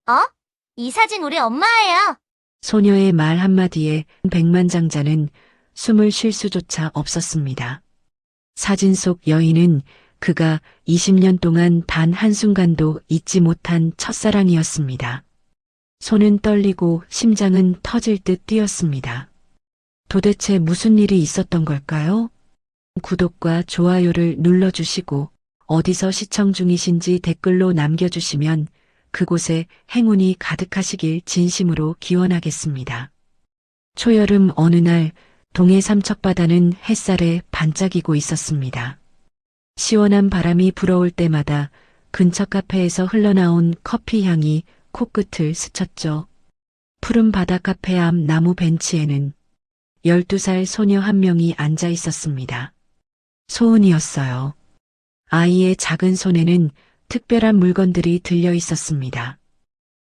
어? 이 사진 우리 엄마예요. 소녀의 말 한마디에 백만장자는 숨을 쉴 수조차 없었습니다. 사진 속 여인은 그가 20년 동안 단 한순간도 잊지 못한 첫사랑이었습니다. 손은 떨리고 심장은 터질 듯 뛰었습니다. 도대체 무슨 일이 있었던 걸까요? 구독과 좋아요를 눌러주시고 어디서 시청 중이신지 댓글로 남겨주시면 그곳에 행운이 가득하시길 진심으로 기원하겠습니다. 초여름 어느 날 동해 삼척바다는 햇살에 반짝이고 있었습니다. 시원한 바람이 불어올 때마다 근처 카페에서 흘러나온 커피 향이 코끝을 스쳤죠. 푸른 바다 카페 앞 나무 벤치에는 12살 소녀 한 명이 앉아 있었습니다. 소은이었어요. 아이의 작은 손에는 특별한 물건들이 들려 있었습니다.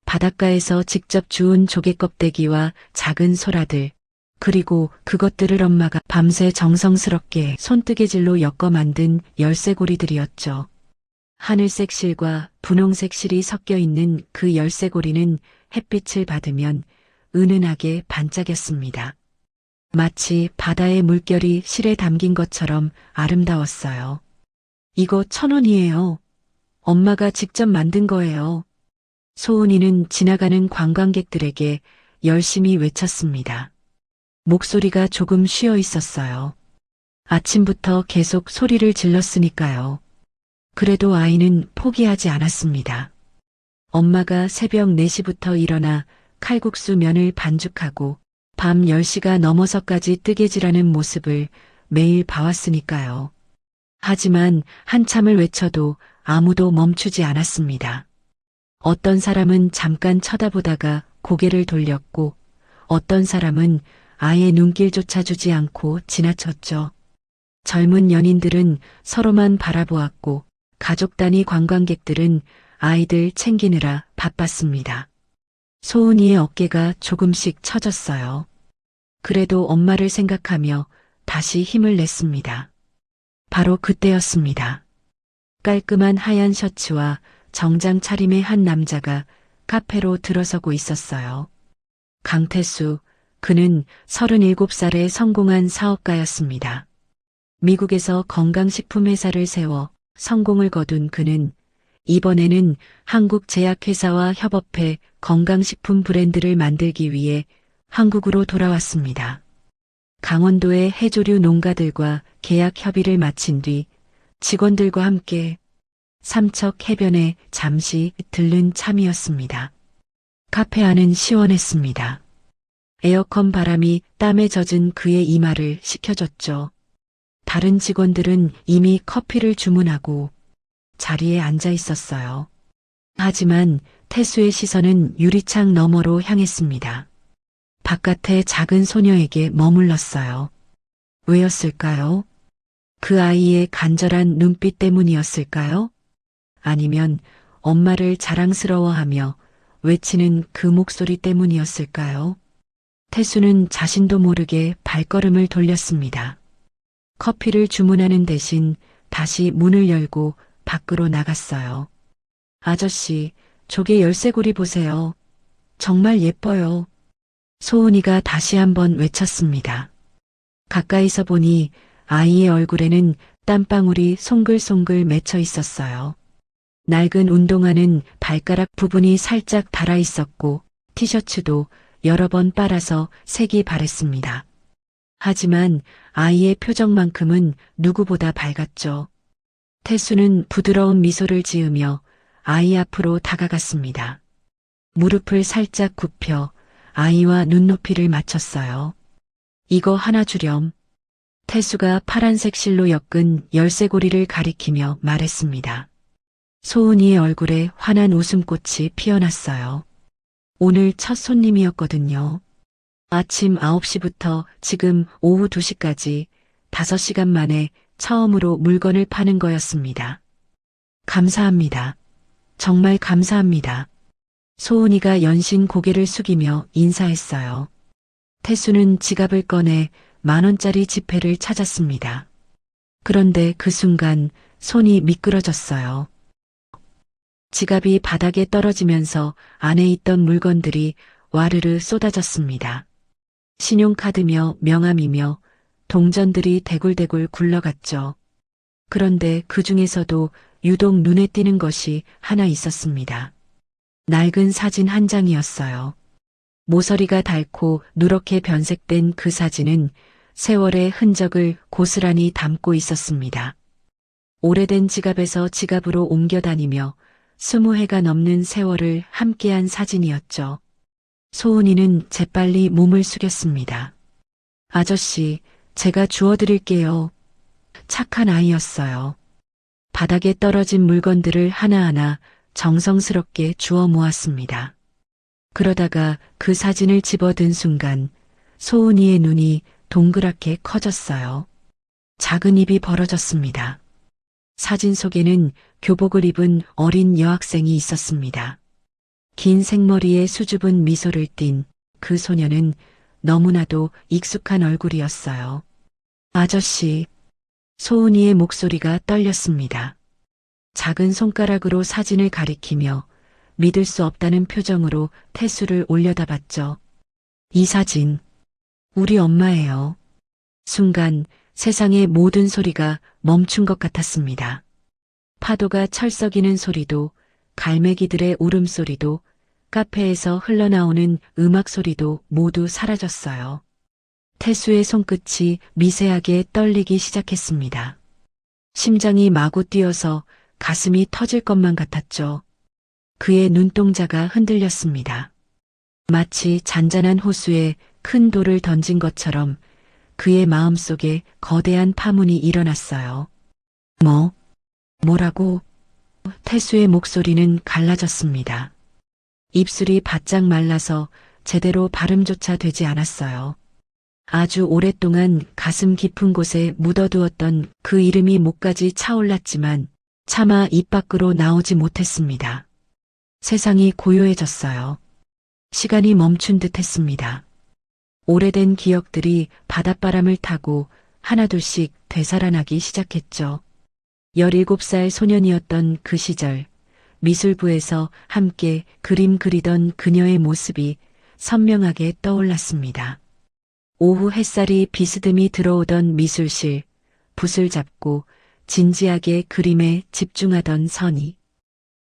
바닷가에서 직접 주운 조개 껍데기와 작은 소라들, 그리고 그것들을 엄마가 밤새 정성스럽게 손뜨개질로 엮어 만든 열쇠고리들이었죠. 하늘색 실과 분홍색 실이 섞여 있는 그 열쇠고리는 햇빛을 받으면 은은하게 반짝였습니다. 마치 바다의 물결이 실에 담긴 것처럼 아름다웠어요. 이거 1,000원이에요. 엄마가 직접 만든 거예요. 소은이는 지나가는 관광객들에게 열심히 외쳤습니다. 목소리가 조금 쉬어 있었어요. 아침부터 계속 소리를 질렀으니까요. 그래도 아이는 포기하지 않았습니다. 엄마가 새벽 4시부터 일어나 칼국수 면을 반죽하고 밤 10시가 넘어서까지 뜨개질하는 모습을 매일 봐왔으니까요. 하지만 한참을 외쳐도 아무도 멈추지 않았습니다. 어떤 사람은 잠깐 쳐다보다가 고개를 돌렸고 어떤 사람은 아예 눈길조차 주지 않고 지나쳤죠. 젊은 연인들은 서로만 바라보았고 가족 단위 관광객들은 아이들 챙기느라 바빴습니다. 소은이의 어깨가 조금씩 처졌어요. 그래도 엄마를 생각하며 다시 힘을 냈습니다. 바로 그때였습니다. 깔끔한 하얀 셔츠와 정장 차림의 한 남자가 카페로 들어서고 있었어요. 강태수, 그는 37살의 성공한 사업가였습니다. 미국에서 건강식품 회사를 세워 성공을 거둔 그는 이번에는 한국 제약회사와 협업해 건강식품 브랜드를 만들기 위해 한국으로 돌아왔습니다. 강원도의 해조류 농가들과 계약 협의를 마친 뒤 직원들과 함께 삼척 해변에 잠시 들른 참이었습니다. 카페 안은 시원했습니다. 에어컨 바람이 땀에 젖은 그의 이마를 식혀줬죠. 다른 직원들은 이미 커피를 주문하고 자리에 앉아 있었어요. 하지만 태수의 시선은 유리창 너머로 향했습니다. 바깥의 작은 소녀에게 머물렀어요. 왜였을까요? 그 아이의 간절한 눈빛 때문이었을까요? 아니면 엄마를 자랑스러워하며 외치는 그 목소리 때문이었을까요? 태수는 자신도 모르게 발걸음을 돌렸습니다. 커피를 주문하는 대신 다시 문을 열고 밖으로 나갔어요. 아저씨, 조개 열쇠고리 보세요. 정말 예뻐요. 소은이가 다시 한번 외쳤습니다. 가까이서 보니 아이의 얼굴에는 땀방울이 송글송글 맺혀 있었어요. 낡은 운동화는 발가락 부분이 살짝 닳아 있었고 티셔츠도 여러 번 빨아서 색이 바랬습니다. 하지만 아이의 표정만큼은 누구보다 밝았죠. 태수는 부드러운 미소를 지으며 아이 앞으로 다가갔습니다. 무릎을 살짝 굽혀 아이와 눈높이를 맞췄어요. 이거 하나 주렴. 태수가 파란색 실로 엮은 열쇠고리를 가리키며 말했습니다. 소은이의 얼굴에 환한 웃음꽃이 피어났어요. 오늘 첫 손님이었거든요. 아침 9시부터 지금 오후 2시까지 5시간 만에 처음으로 물건을 파는 거였습니다. 감사합니다. 정말 감사합니다. 소은이가 연신 고개를 숙이며 인사했어요. 태수는 지갑을 꺼내 10,000원짜리 지폐를 찾았습니다. 그런데 그 순간 손이 미끄러졌어요. 지갑이 바닥에 떨어지면서 안에 있던 물건들이 와르르 쏟아졌습니다. 신용카드며 명함이며 동전들이 대굴대굴 굴러갔죠. 그런데 그 중에서도 유독 눈에 띄는 것이 하나 있었습니다. 낡은 사진 한 장이었어요. 모서리가 닳고 누렇게 변색된 그 사진은 세월의 흔적을 고스란히 담고 있었습니다. 오래된 지갑에서 지갑으로 옮겨 다니며 20해가 넘는 세월을 함께한 사진이었죠. 소은이는 재빨리 몸을 숙였습니다. 아저씨, 제가 주워드릴게요. 착한 아이였어요. 바닥에 떨어진 물건들을 하나하나 정성스럽게 주워 모았습니다. 그러다가 그 사진을 집어든 순간 소은이의 눈이 동그랗게 커졌어요. 작은 입이 벌어졌습니다. 사진 속에는 교복을 입은 어린 여학생이 있었습니다. 긴 생머리에 수줍은 미소를 띤 그 소녀는 너무나도 익숙한 얼굴이었어요. 아저씨, 소은이의 목소리가 떨렸습니다. 작은 손가락으로 사진을 가리키며 믿을 수 없다는 표정으로 태수를 올려다봤죠. 이 사진, 우리 엄마예요. 순간 세상의 모든 소리가 멈춘 것 같았습니다. 파도가 철썩이는 소리도, 갈매기들의 울음소리도, 카페에서 흘러나오는 음악 소리도 모두 사라졌어요. 태수의 손끝이 미세하게 떨리기 시작했습니다. 심장이 마구 뛰어서 가슴이 터질 것만 같았죠. 그의 눈동자가 흔들렸습니다. 마치 잔잔한 호수에 큰 돌을 던진 것처럼 그의 마음속에 거대한 파문이 일어났어요. 뭐라고? 태수의 목소리는 갈라졌습니다. 입술이 바짝 말라서 제대로 발음조차 되지 않았어요. 아주 오랫동안 가슴 깊은 곳에 묻어두었던 그 이름이 목까지 차올랐지만 차마 입 밖으로 나오지 못했습니다. 세상이 고요해졌어요. 시간이 멈춘 듯 했습니다. 오래된 기억들이 바닷바람을 타고 하나둘씩 되살아나기 시작했죠. 17살 소년이었던 그 시절, 미술부에서 함께 그림 그리던 그녀의 모습이 선명하게 떠올랐습니다. 오후 햇살이 비스듬히 들어오던 미술실, 붓을 잡고 진지하게 그림에 집중하던 선희.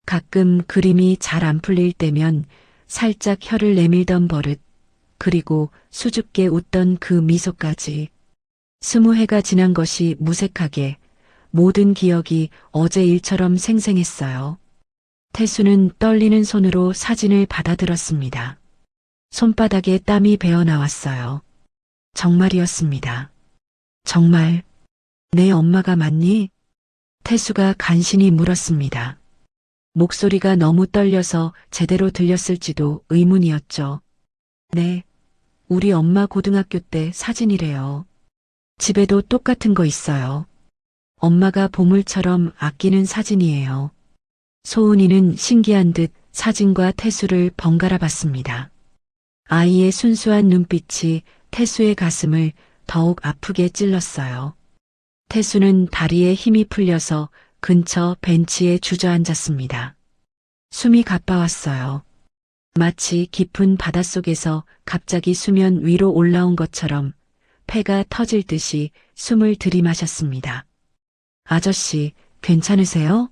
가끔 그림이 잘 안 풀릴 때면 살짝 혀를 내밀던 버릇, 그리고 수줍게 웃던 그 미소까지. 20해가 지난 것이 무색하게 모든 기억이 어제 일처럼 생생했어요. 태수는 떨리는 손으로 사진을 받아들었습니다. 손바닥에 땀이 배어 나왔어요. 정말이었습니다. 정말 내 엄마가 맞니? 태수가 간신히 물었습니다. 목소리가 너무 떨려서 제대로 들렸을지도 의문이었죠. 네, 우리 엄마 고등학교 때 사진이래요. 집에도 똑같은 거 있어요. 엄마가 보물처럼 아끼는 사진이에요. 소은이는 신기한 듯 사진과 태수를 번갈아 봤습니다. 아이의 순수한 눈빛이 태수의 가슴을 더욱 아프게 찔렀어요. 태수는 다리에 힘이 풀려서 근처 벤치에 주저앉았습니다. 숨이 가빠왔어요. 마치 깊은 바닷속에서 갑자기 수면 위로 올라온 것처럼 폐가 터질 듯이 숨을 들이마셨습니다. 아저씨, 괜찮으세요?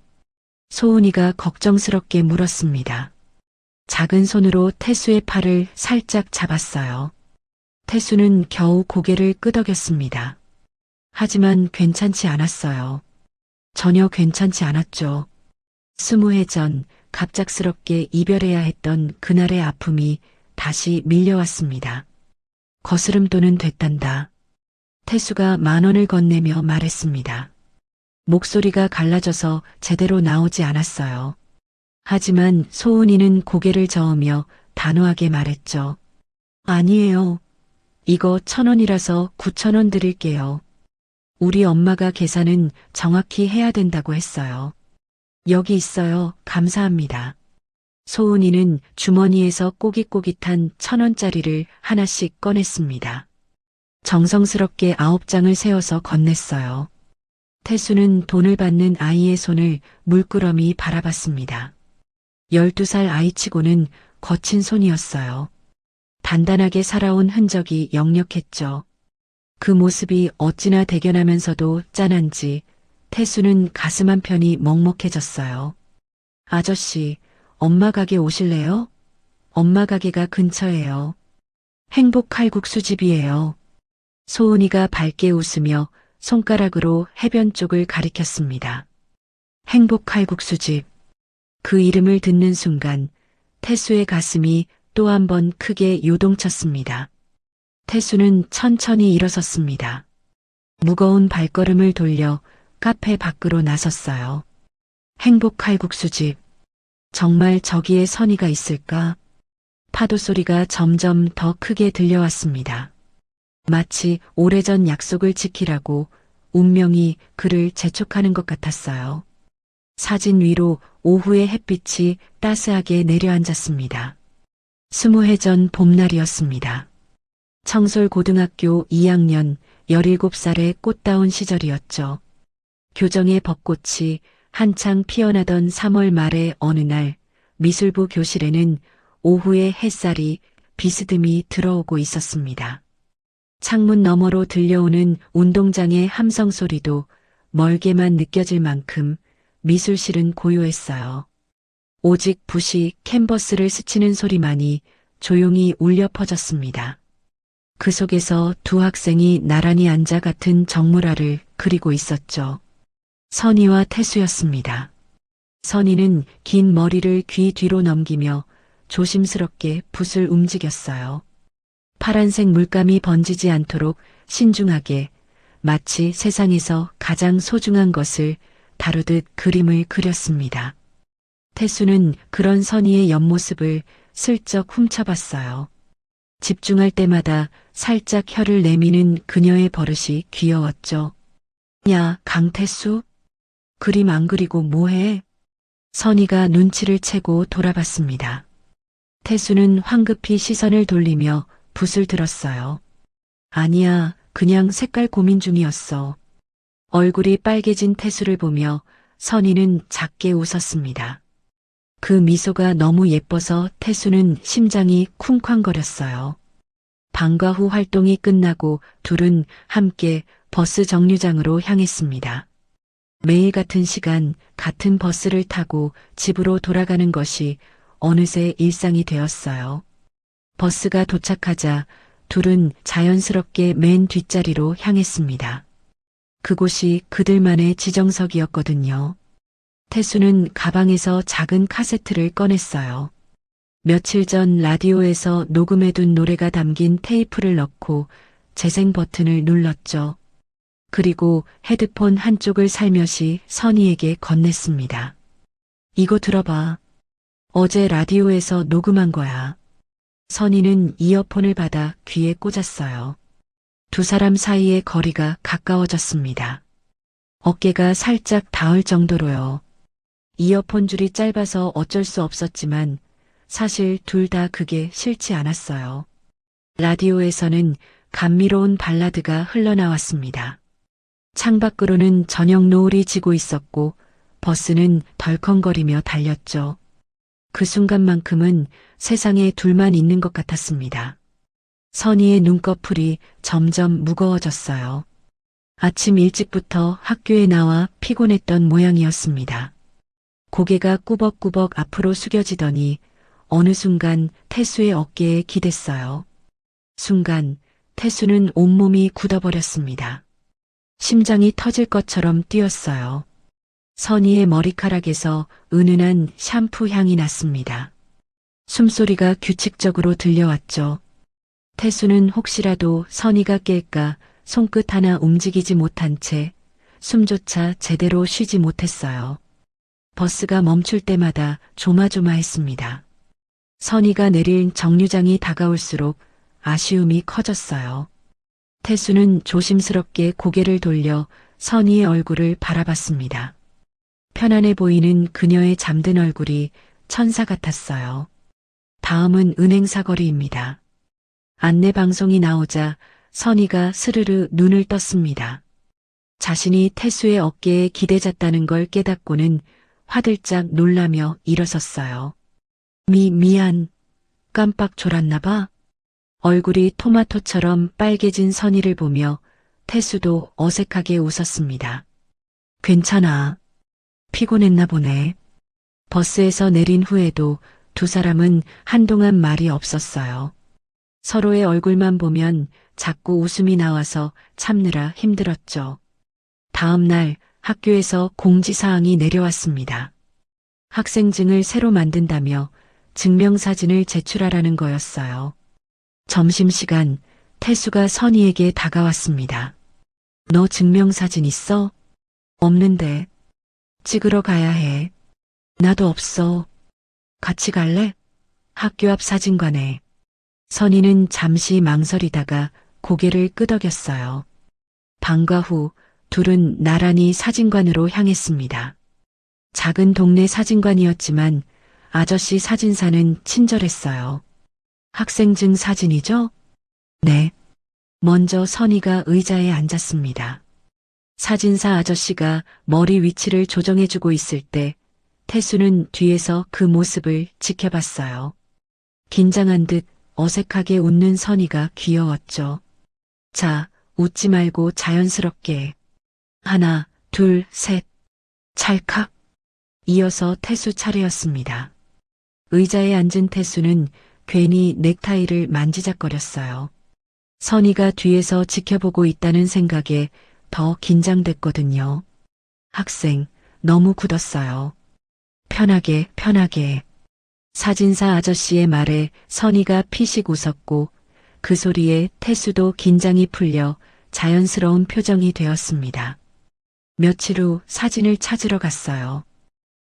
소은이가 걱정스럽게 물었습니다. 작은 손으로 태수의 팔을 살짝 잡았어요. 태수는 겨우 고개를 끄덕였습니다. 하지만 괜찮지 않았어요. 전혀 괜찮지 않았죠. 20해 전 갑작스럽게 이별해야 했던 그날의 아픔이 다시 밀려왔습니다. 거스름돈은 됐단다. 태수가 10,000원을 건네며 말했습니다. 목소리가 갈라져서 제대로 나오지 않았어요. 하지만 소은이는 고개를 저으며 단호하게 말했죠. 아니에요. 이거 1,000원이라서 9,000원 드릴게요. 우리 엄마가 계산은 정확히 해야 된다고 했어요. 여기 있어요. 감사합니다. 소은이는 주머니에서 꼬깃꼬깃한 1,000원짜리를 하나씩 꺼냈습니다. 정성스럽게 9장을 세어서 건넸어요. 태수는 돈을 받는 아이의 손을 물끄러미 바라봤습니다. 12살 아이치고는 거친 손이었어요. 단단하게 살아온 흔적이 역력했죠. 그 모습이 어찌나 대견하면서도 짠한지 태수는 가슴 한편이 먹먹해졌어요. 아저씨, 엄마 가게 오실래요? 엄마 가게가 근처예요. 행복 칼국수집이에요. 소은이가 밝게 웃으며 손가락으로 해변 쪽을 가리켰습니다. 행복 칼국수집. 그 이름을 듣는 순간 태수의 가슴이 또 한 번 크게 요동쳤습니다. 태수는 천천히 일어섰습니다. 무거운 발걸음을 돌려 카페 밖으로 나섰어요. 행복 칼국수집. 정말 저기에 선의가 있을까? 파도 소리가 점점 더 크게 들려왔습니다. 마치 오래전 약속을 지키라고 운명이 그를 재촉하는 것 같았어요. 사진 위로 오후의 햇빛이 따스하게 내려앉았습니다. 20해 전 봄날이었습니다. 청솔고등학교 2학년 17살의 꽃다운 시절이었죠. 교정의 벚꽃이 한창 피어나던 3월 말의 어느 날 미술부 교실에는 오후의 햇살이 비스듬히 들어오고 있었습니다. 창문 너머로 들려오는 운동장의 함성 소리도 멀게만 느껴질 만큼 미술실은 고요했어요. 오직 붓이 캔버스를 스치는 소리만이 조용히 울려 퍼졌습니다. 그 속에서 두 학생이 나란히 앉아 같은 정물화를 그리고 있었죠. 선희와 태수였습니다. 선희는 긴 머리를 귀 뒤로 넘기며 조심스럽게 붓을 움직였어요. 파란색 물감이 번지지 않도록 신중하게 마치 세상에서 가장 소중한 것을 다루듯 그림을 그렸습니다. 태수는 그런 선희의 옆모습을 슬쩍 훔쳐봤어요. 집중할 때마다 살짝 혀를 내미는 그녀의 버릇이 귀여웠죠. 야, 강태수? 그림 안 그리고 뭐해? 선희가 눈치를 채고 돌아봤습니다. 태수는 황급히 시선을 돌리며 붓을 들었어요. 아니야, 그냥 색깔 고민 중이었어. 얼굴이 빨개진 태수를 보며 선희는 작게 웃었습니다. 그 미소가 너무 예뻐서 태수는 심장이 쿵쾅거렸어요. 방과 후 활동이 끝나고 둘은 함께 버스 정류장으로 향했습니다. 매일 같은 시간 같은 버스를 타고 집으로 돌아가는 것이 어느새 일상이 되었어요. 버스가 도착하자 둘은 자연스럽게 맨 뒷자리로 향했습니다. 그곳이 그들만의 지정석이었거든요. 태수는 가방에서 작은 카세트를 꺼냈어요. 며칠 전 라디오에서 녹음해둔 노래가 담긴 테이프를 넣고 재생 버튼을 눌렀죠. 그리고 헤드폰 한쪽을 살며시 선희에게 건넸습니다. 이거 들어봐. 어제 라디오에서 녹음한 거야. 선희는 이어폰을 받아 귀에 꽂았어요. 두 사람 사이의 거리가 가까워졌습니다. 어깨가 살짝 닿을 정도로요. 이어폰 줄이 짧아서 어쩔 수 없었지만 사실 둘 다 그게 싫지 않았어요. 라디오에서는 감미로운 발라드가 흘러나왔습니다. 창밖으로는 저녁 노을이 지고 있었고 버스는 덜컹거리며 달렸죠. 그 순간만큼은 세상에 둘만 있는 것 같았습니다. 선희의 눈꺼풀이 점점 무거워졌어요. 아침 일찍부터 학교에 나와 피곤했던 모양이었습니다. 고개가 꾸벅꾸벅 앞으로 숙여지더니 어느 순간 태수의 어깨에 기댔어요. 순간 태수는 온몸이 굳어버렸습니다. 심장이 터질 것처럼 뛰었어요. 선희의 머리카락에서 은은한 샴푸 향이 났습니다. 숨소리가 규칙적으로 들려왔죠. 태수는 혹시라도 선희가 깰까 손끝 하나 움직이지 못한 채 숨조차 제대로 쉬지 못했어요. 버스가 멈출 때마다 조마조마했습니다. 선희가 내릴 정류장이 다가올수록 아쉬움이 커졌어요. 태수는 조심스럽게 고개를 돌려 선희의 얼굴을 바라봤습니다. 편안해 보이는 그녀의 잠든 얼굴이 천사 같았어요. 다음은 은행 사거리입니다. 안내 방송이 나오자 선희가 스르르 눈을 떴습니다. 자신이 태수의 어깨에 기대졌다는 걸 깨닫고는 화들짝 놀라며 일어섰어요. 미안. 깜빡 졸았나 봐. 얼굴이 토마토처럼 빨개진 선희를 보며 태수도 어색하게 웃었습니다. 괜찮아. 피곤했나 보네. 버스에서 내린 후에도 두 사람은 한동안 말이 없었어요. 서로의 얼굴만 보면 자꾸 웃음이 나와서 참느라 힘들었죠. 다음 날 학교에서 공지사항이 내려왔습니다. 학생증을 새로 만든다며 증명사진을 제출하라는 거였어요. 점심시간 태수가 선희에게 다가왔습니다. 너 증명사진 있어? 없는데. 찍으러 가야 해. 나도 없어. 같이 갈래? 학교 앞 사진관에. 선희는 잠시 망설이다가 고개를 끄덕였어요. 방과 후 둘은 나란히 사진관으로 향했습니다. 작은 동네 사진관이었지만 아저씨 사진사는 친절했어요. 학생증 사진이죠? 네. 먼저 선희가 의자에 앉았습니다. 사진사 아저씨가 머리 위치를 조정해주고 있을 때 태수는 뒤에서 그 모습을 지켜봤어요. 긴장한 듯 어색하게 웃는 선희가 귀여웠죠. 자, 웃지 말고 자연스럽게. 하나, 둘, 셋. 찰칵. 이어서 태수 차례였습니다. 의자에 앉은 태수는 괜히 넥타이를 만지작거렸어요. 선희가 뒤에서 지켜보고 있다는 생각에 더 긴장됐거든요. 학생, 너무 굳었어요. 편하게. 사진사 아저씨의 말에 선희가 피식 웃었고 그 소리에 태수도 긴장이 풀려 자연스러운 표정이 되었습니다. 며칠 후 사진을 찾으러 갔어요.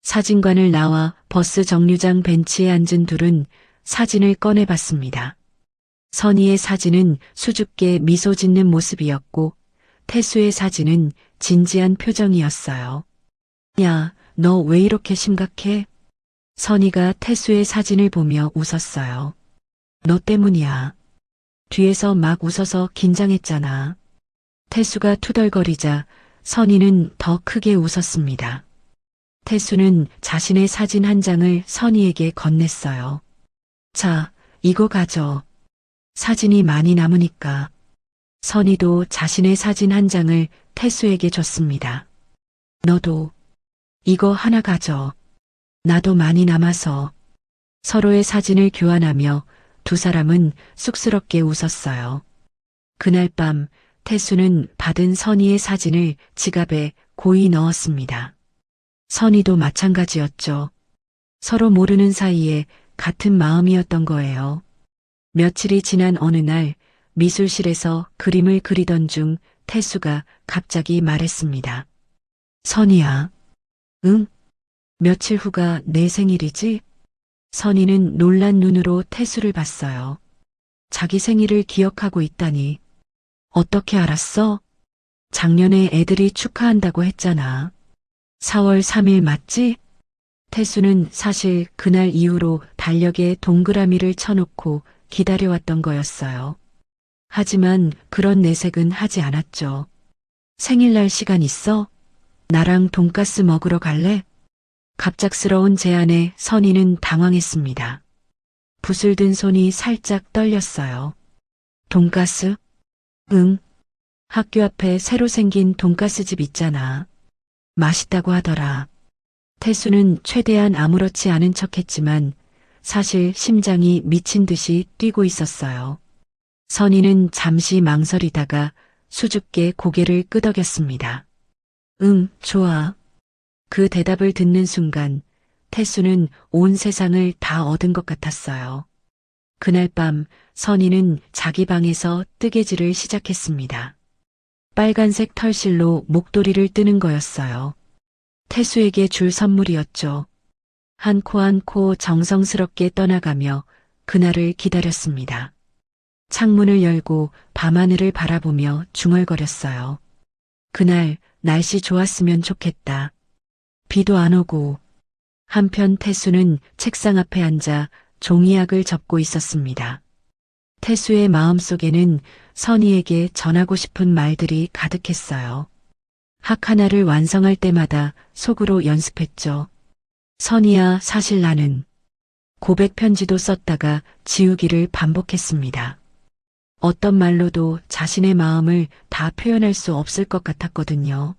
사진관을 나와 버스 정류장 벤치에 앉은 둘은 사진을 꺼내봤습니다. 선희의 사진은 수줍게 미소 짓는 모습이었고 태수의 사진은 진지한 표정이었어요. 야, 너 왜 이렇게 심각해? 선희가 태수의 사진을 보며 웃었어요. 너 때문이야. 뒤에서 막 웃어서 긴장했잖아. 태수가 투덜거리자 선희는 더 크게 웃었습니다. 태수는 자신의 사진 한 장을 선희에게 건넸어요. 자, 이거 가져. 사진이 많이 남으니까. 선희도 자신의 사진 한 장을 태수에게 줬습니다. 너도 이거 하나 가져. 나도 많이 남아서. 서로의 사진을 교환하며 두 사람은 쑥스럽게 웃었어요. 그날 밤 태수는 받은 선희의 사진을 지갑에 고이 넣었습니다. 선희도 마찬가지였죠. 서로 모르는 사이에 같은 마음이었던 거예요. 며칠이 지난 어느 날 미술실에서 그림을 그리던 중 태수가 갑자기 말했습니다. 선희야. 응? 며칠 후가 내 생일이지? 선희는 놀란 눈으로 태수를 봤어요. 자기 생일을 기억하고 있다니. 어떻게 알았어? 작년에 애들이 축하한다고 했잖아. 4월 3일 맞지? 태수는 사실 그날 이후로 달력에 동그라미를 쳐놓고 기다려왔던 거였어요. 하지만 그런 내색은 하지 않았죠. 생일날 시간 있어? 나랑 돈가스 먹으러 갈래? 갑작스러운 제안에 선희는 당황했습니다. 붓을 든 손이 살짝 떨렸어요. 돈가스? 응. 학교 앞에 새로 생긴 돈가스 집 있잖아. 맛있다고 하더라. 태수는 최대한 아무렇지 않은 척했지만 사실 심장이 미친 듯이 뛰고 있었어요. 선희는 잠시 망설이다가 수줍게 고개를 끄덕였습니다. 응, 좋아. 그 대답을 듣는 순간 태수는 온 세상을 다 얻은 것 같았어요. 그날 밤 선희는 자기 방에서 뜨개질을 시작했습니다. 빨간색 털실로 목도리를 뜨는 거였어요. 태수에게 줄 선물이었죠. 한 코 한 코 정성스럽게 떠나가며 그날을 기다렸습니다. 창문을 열고 밤하늘을 바라보며 중얼거렸어요. 그날 날씨 좋았으면 좋겠다. 비도 안 오고. 한편 태수는 책상 앞에 앉아 종이약을 접고 있었습니다. 태수의 마음속에는 선희에게 전하고 싶은 말들이 가득했어요. 학 하나를 완성할 때마다 속으로 연습했죠. 선희야, 사실 나는 고백 편지도 썼다가 지우기를 반복했습니다. 어떤 말로도 자신의 마음을 다 표현할 수 없을 것 같았거든요.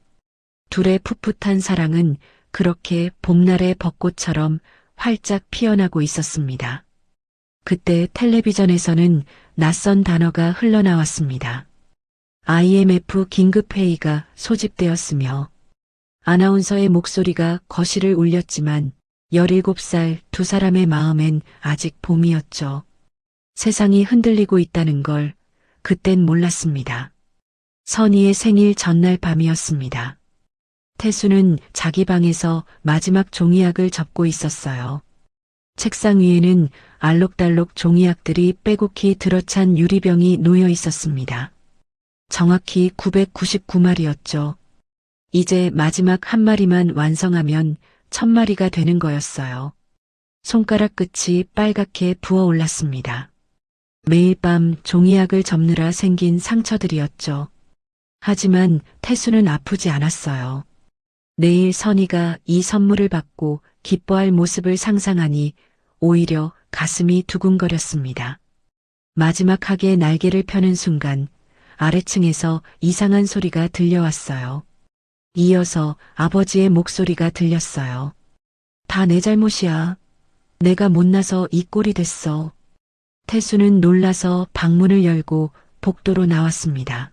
둘의 풋풋한 사랑은 그렇게 봄날의 벚꽃처럼 활짝 피어나고 있었습니다. 그때 텔레비전에서는 낯선 단어가 흘러나왔습니다. IMF 긴급회의가 소집되었으며 아나운서의 목소리가 거실을 울렸지만 17살 두 사람의 마음엔 아직 봄이었죠. 세상이 흔들리고 있다는 걸 그땐 몰랐습니다. 선희의 생일 전날 밤이었습니다. 태수는 자기 방에서 마지막 종이약을 접고 있었어요. 책상 위에는 알록달록 종이약들이 빼곡히 들어찬 유리병이 놓여 있었습니다. 정확히 999마리였죠. 이제 마지막 한 마리만 완성하면 1000마리가 되는 거였어요. 손가락 끝이 빨갛게 부어올랐습니다. 매일 밤 종이약을 접느라 생긴 상처들이었죠. 하지만 태수는 아프지 않았어요. 내일 선희가 이 선물을 받고 기뻐할 모습을 상상하니 오히려 가슴이 두근거렸습니다. 마지막 학의 날개를 펴는 순간 아래층에서 이상한 소리가 들려왔어요. 이어서 아버지의 목소리가 들렸어요. 다 내 잘못이야. 내가 못나서 이 꼴이 됐어. 태수는 놀라서 방문을 열고 복도로 나왔습니다.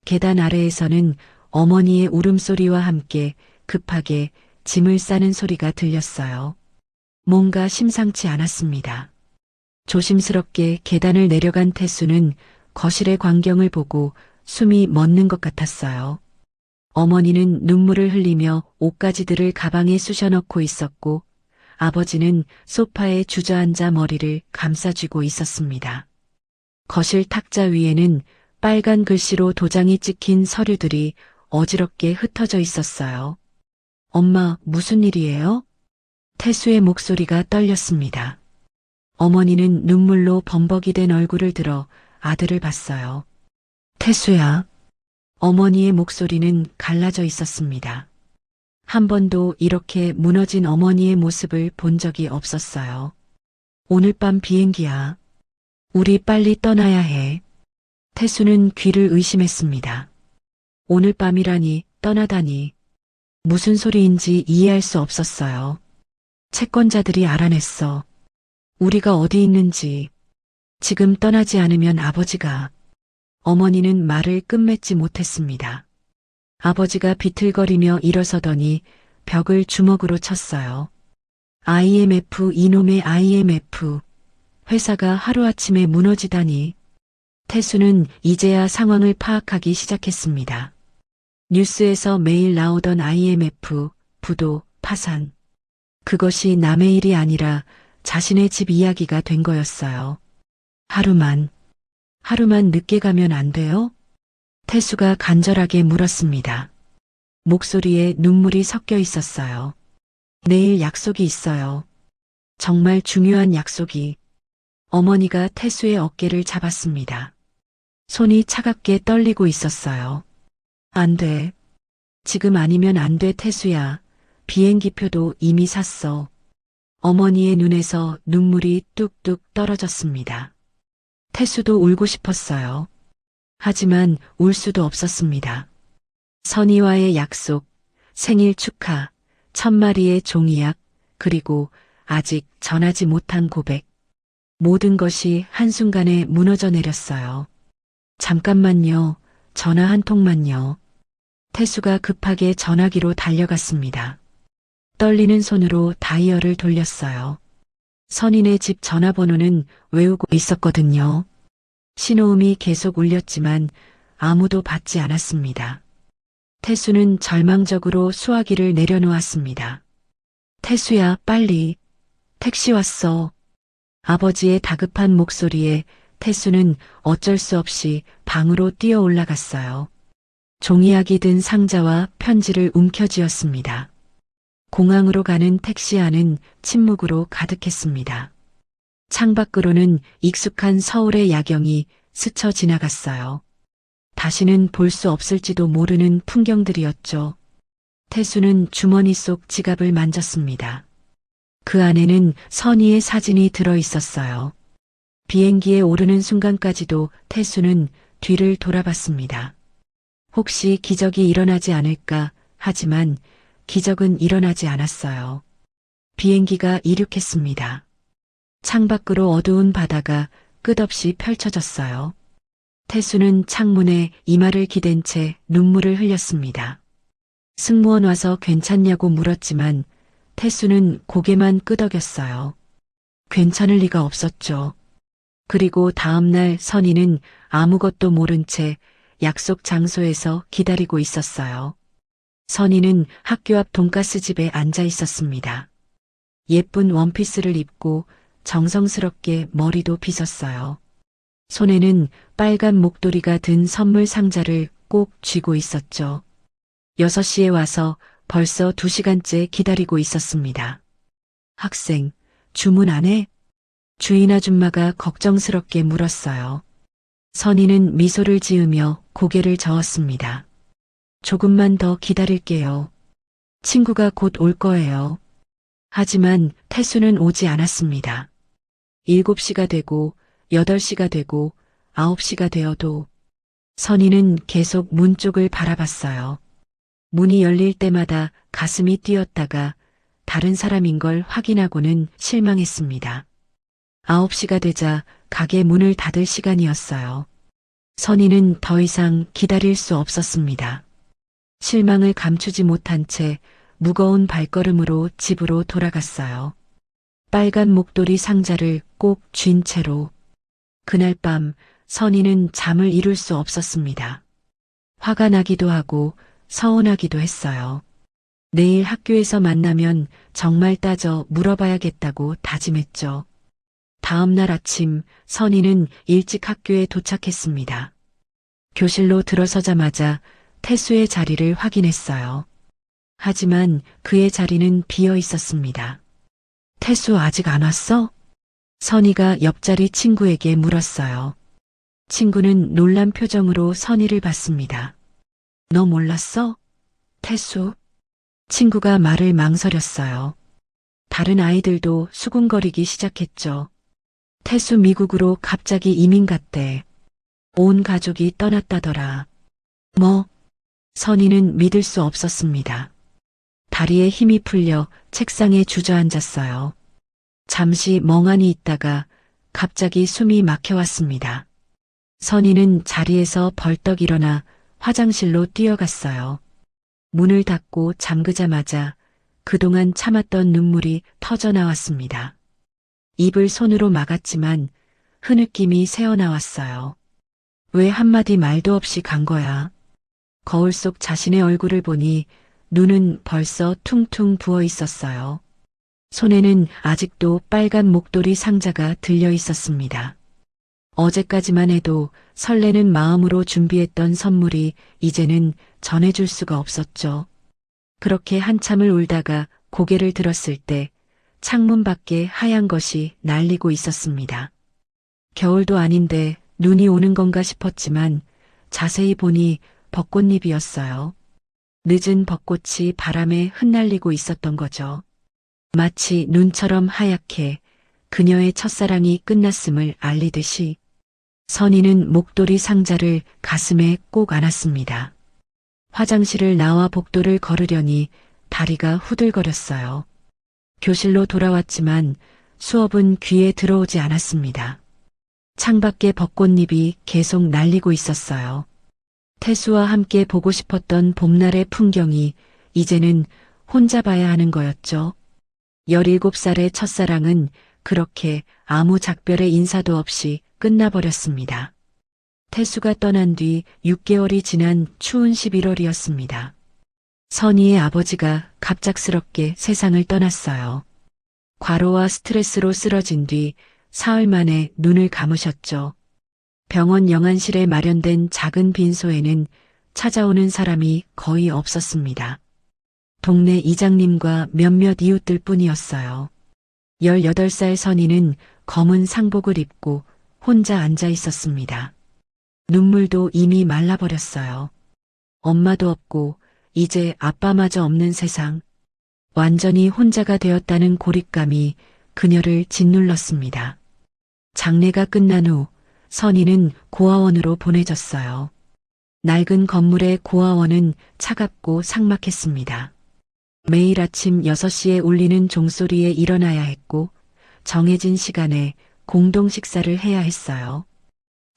계단 아래에서는 어머니의 울음소리와 함께 급하게 짐을 싸는 소리가 들렸어요. 뭔가 심상치 않았습니다. 조심스럽게 계단을 내려간 태수는 거실의 광경을 보고 숨이 멎는 것 같았어요. 어머니는 눈물을 흘리며 옷가지들을 가방에 쑤셔넣고 있었고 아버지는 소파에 주저앉아 머리를 감싸쥐고 있었습니다. 거실 탁자 위에는 빨간 글씨로 도장이 찍힌 서류들이 어지럽게 흩어져 있었어요. 엄마, 무슨 일이에요? 태수의 목소리가 떨렸습니다. 어머니는 눈물로 범벅이 된 얼굴을 들어 아들을 봤어요. 태수야. 어머니의 목소리는 갈라져 있었습니다. 한 번도 이렇게 무너진 어머니의 모습을 본 적이 없었어요. 오늘 밤 비행기야. 우리 빨리 떠나야 해. 태수는 귀를 의심했습니다. 오늘 밤이라니, 떠나다니. 무슨 소리인지 이해할 수 없었어요. 채권자들이 알아냈어. 우리가 어디 있는지. 지금 떠나지 않으면 아버지가. 어머니는 말을 끝맺지 못했습니다. 아버지가 비틀거리며 일어서더니 벽을 주먹으로 쳤어요. IMF, 이놈의 IMF. 회사가 하루아침에 무너지다니. 태수는 이제야 상황을 파악하기 시작했습니다. 뉴스에서 매일 나오던 IMF, 부도, 파산. 그것이 남의 일이 아니라 자신의 집 이야기가 된 거였어요. 하루만 늦게 가면 안 돼요? 태수가 간절하게 물었습니다. 목소리에 눈물이 섞여 있었어요. 내일 약속이 있어요. 정말 중요한 약속이. 어머니가 태수의 어깨를 잡았습니다. 손이 차갑게 떨리고 있었어요. 안 돼. 지금 아니면 안 돼, 태수야. 비행기표도 이미 샀어. 어머니의 눈에서 눈물이 뚝뚝 떨어졌습니다. 태수도 울고 싶었어요. 하지만 울 수도 없었습니다. 선희와의 약속, 생일 축하, 1000마리의 종이약, 그리고 아직 전하지 못한 고백. 모든 것이 한순간에 무너져 내렸어요. 잠깐만요. 전화 한 통만요. 태수가 급하게 전화기로 달려갔습니다. 떨리는 손으로 다이얼을 돌렸어요. 선인의 집 전화번호는 외우고 있었거든요. 신호음이 계속 울렸지만 아무도 받지 않았습니다. 태수는 절망적으로 수화기를 내려놓았습니다. 태수야, 빨리. 택시 왔어. 아버지의 다급한 목소리에 태수는 어쩔 수 없이 방으로 뛰어 올라갔어요. 종이약이 든 상자와 편지를 움켜쥐었습니다. 공항으로 가는 택시 안은 침묵으로 가득했습니다. 창밖으로는 익숙한 서울의 야경이 스쳐 지나갔어요. 다시는 볼 수 없을지도 모르는 풍경들이었죠. 태수는 주머니 속 지갑을 만졌습니다. 그 안에는 선희의 사진이 들어 있었어요. 비행기에 오르는 순간까지도 태수는 뒤를 돌아봤습니다. 혹시 기적이 일어나지 않을까 하지만 기적은 일어나지 않았어요. 비행기가 이륙했습니다. 창밖으로 어두운 바다가 끝없이 펼쳐졌어요. 태수는 창문에 이마를 기댄 채 눈물을 흘렸습니다. 승무원 와서 괜찮냐고 물었지만 태수는 고개만 끄덕였어요. 괜찮을 리가 없었죠. 그리고 다음날 선희는 아무것도 모른 채 약속 장소에서 기다리고 있었어요. 선희는 학교 앞 돈가스 집에 앉아 있었습니다. 예쁜 원피스를 입고 정성스럽게 머리도 빗었어요. 손에는 빨간 목도리가 든 선물 상자를 꼭 쥐고 있었죠. 6시에 와서 벌써 2시간째 기다리고 있었습니다. 학생, 주문 안 해? 주인 아줌마가 걱정스럽게 물었어요. 선희는 미소를 지으며 고개를 저었습니다. 조금만 더 기다릴게요. 친구가 곧 올 거예요. 하지만 태수는 오지 않았습니다. 7시가 되고 8시가 되고 9시가 되어도 선희는 계속 문 쪽을 바라봤어요. 문이 열릴 때마다 가슴이 뛰었다가 다른 사람인 걸 확인하고는 실망했습니다. 9시가 되자 가게 문을 닫을 시간이었어요. 선희는 더 이상 기다릴 수 없었습니다. 실망을 감추지 못한 채 무거운 발걸음으로 집으로 돌아갔어요. 빨간 목도리 상자를 꼭 쥔 채로. 그날 밤 선희는 잠을 이룰 수 없었습니다. 화가 나기도 하고 서운하기도 했어요. 내일 학교에서 만나면 정말 따져 물어봐야겠다고 다짐했죠. 다음 날 아침 선희는 일찍 학교에 도착했습니다. 교실로 들어서자마자 태수의 자리를 확인했어요. 하지만 그의 자리는 비어 있었습니다. 태수 아직 안 왔어? 선희가 옆자리 친구에게 물었어요. 친구는 놀란 표정으로 선희를 봤습니다. 너 몰랐어? 태수? 친구가 말을 망설였어요. 다른 아이들도 수군거리기 시작했죠. 태수 미국으로 갑자기 이민 갔대. 온 가족이 떠났다더라. 뭐? 선희는 믿을 수 없었습니다. 다리에 힘이 풀려 책상에 주저앉았어요. 잠시 멍하니 있다가 갑자기 숨이 막혀왔습니다. 선희는 자리에서 벌떡 일어나 화장실로 뛰어갔어요. 문을 닫고 잠그자마자 그동안 참았던 눈물이 터져 나왔습니다. 입을 손으로 막았지만 흐느낌이 새어나왔어요. 왜 한마디 말도 없이 간 거야? 거울 속 자신의 얼굴을 보니 눈은 벌써 퉁퉁 부어 있었어요. 손에는 아직도 빨간 목도리 상자가 들려 있었습니다. 어제까지만 해도 설레는 마음으로 준비했던 선물이 이제는 전해줄 수가 없었죠. 그렇게 한참을 울다가 고개를 들었을 때 창문 밖에 하얀 것이 날리고 있었습니다. 겨울도 아닌데 눈이 오는 건가 싶었지만 자세히 보니 벚꽃잎이었어요. 늦은 벚꽃이 바람에 흩날리고 있었던 거죠. 마치 눈처럼 하얗게 그녀의 첫사랑이 끝났음을 알리듯이 선희는 목도리 상자를 가슴에 꼭 안았습니다. 화장실을 나와 복도를 걸으려니 다리가 후들거렸어요. 교실로 돌아왔지만 수업은 귀에 들어오지 않았습니다. 창밖에 벚꽃잎이 계속 날리고 있었어요. 태수와 함께 보고 싶었던 봄날의 풍경이 이제는 혼자 봐야 하는 거였죠. 17살의 첫사랑은 그렇게 아무 작별의 인사도 없이 끝나버렸습니다. 태수가 떠난 뒤 6개월이 지난 추운 11월이었습니다. 선희의 아버지가 갑작스럽게 세상을 떠났어요. 과로와 스트레스로 쓰러진 뒤 사흘 만에 눈을 감으셨죠. 병원 영안실에 마련된 작은 빈소에는 찾아오는 사람이 거의 없었습니다. 동네 이장님과 몇몇 이웃들 뿐이었어요. 18살 선희는 검은 상복을 입고 혼자 앉아 있었습니다. 눈물도 이미 말라버렸어요. 엄마도 없고 이제 아빠마저 없는 세상. 완전히 혼자가 되었다는 고립감이 그녀를 짓눌렀습니다. 장례가 끝난 후 선희는 고아원으로 보내졌어요. 낡은 건물의 고아원은 차갑고 삭막했습니다. 매일 아침 6시에 울리는 종소리에 일어나야 했고 정해진 시간에 공동 식사를 해야 했어요.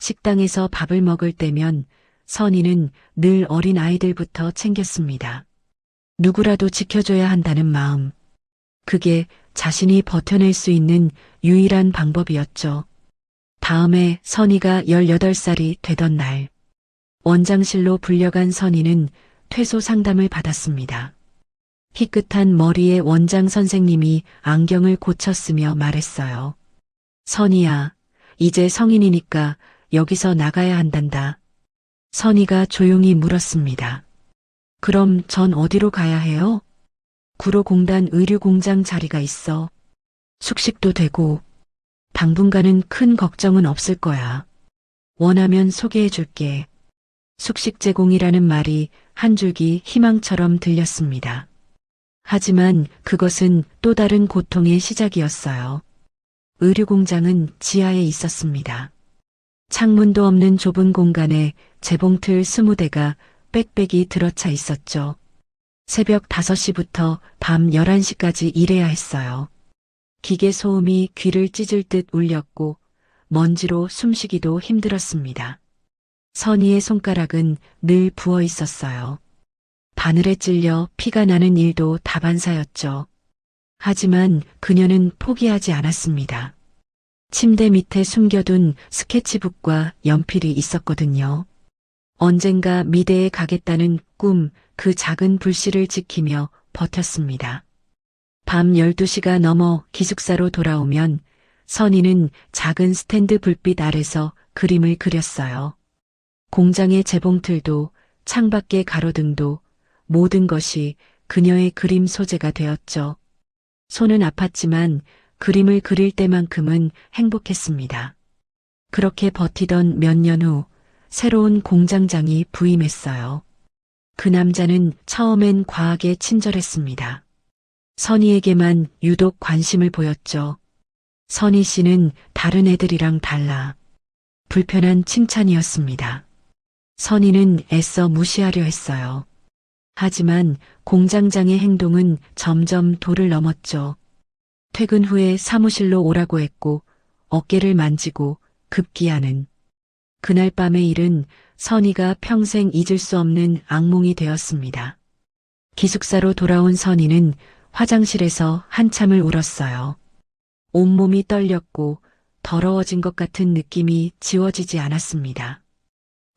식당에서 밥을 먹을 때면 선희는 늘 어린 아이들부터 챙겼습니다. 누구라도 지켜줘야 한다는 마음. 그게 자신이 버텨낼 수 있는 유일한 방법이었죠. 다음에 선희가 18살이 되던 날, 원장실로 불려간 선희는 퇴소 상담을 받았습니다. 희끗한 머리에 원장 선생님이 안경을 고쳤으며 말했어요. 선희야, 이제 성인이니까 여기서 나가야 한단다. 선희가 조용히 물었습니다. 그럼 전 어디로 가야 해요? 구로공단 의류공장 자리가 있어. 숙식도 되고 당분간은 큰 걱정은 없을 거야. 원하면 소개해 줄게. 숙식 제공이라는 말이 한 줄기 희망처럼 들렸습니다. 하지만 그것은 또 다른 고통의 시작이었어요. 의류공장은 지하에 있었습니다. 창문도 없는 좁은 공간에 재봉틀 20대가 빽빽이 들어차 있었죠. 새벽 5시부터 밤 11시까지 일해야 했어요. 기계 소음이 귀를 찢을 듯 울렸고 먼지로 숨쉬기도 힘들었습니다. 선희의 손가락은 늘 부어 있었어요. 바늘에 찔려 피가 나는 일도 다반사였죠. 하지만 그녀는 포기하지 않았습니다. 침대 밑에 숨겨둔 스케치북과 연필이 있었거든요. 언젠가 미대에 가겠다는 꿈, 그 작은 불씨를 지키며 버텼습니다. 밤 12시가 넘어 기숙사로 돌아오면 선희는 작은 스탠드 불빛 아래서 그림을 그렸어요. 공장의 재봉틀도 창밖의 가로등도 모든 것이 그녀의 그림 소재가 되었죠. 손은 아팠지만 그림을 그릴 때만큼은 행복했습니다. 그렇게 버티던 몇 년 후 새로운 공장장이 부임했어요. 그 남자는 처음엔 과하게 친절했습니다. 선희에게만 유독 관심을 보였죠. 선희 씨는 다른 애들이랑 달라. 불편한 칭찬이었습니다. 선희는 애써 무시하려 했어요. 하지만 공장장의 행동은 점점 도를 넘었죠. 퇴근 후에 사무실로 오라고 했고 어깨를 만지고 급기야는. 그날 밤의 일은 선희가 평생 잊을 수 없는 악몽이 되었습니다. 기숙사로 돌아온 선희는 화장실에서 한참을 울었어요. 온몸이 떨렸고 더러워진 것 같은 느낌이 지워지지 않았습니다.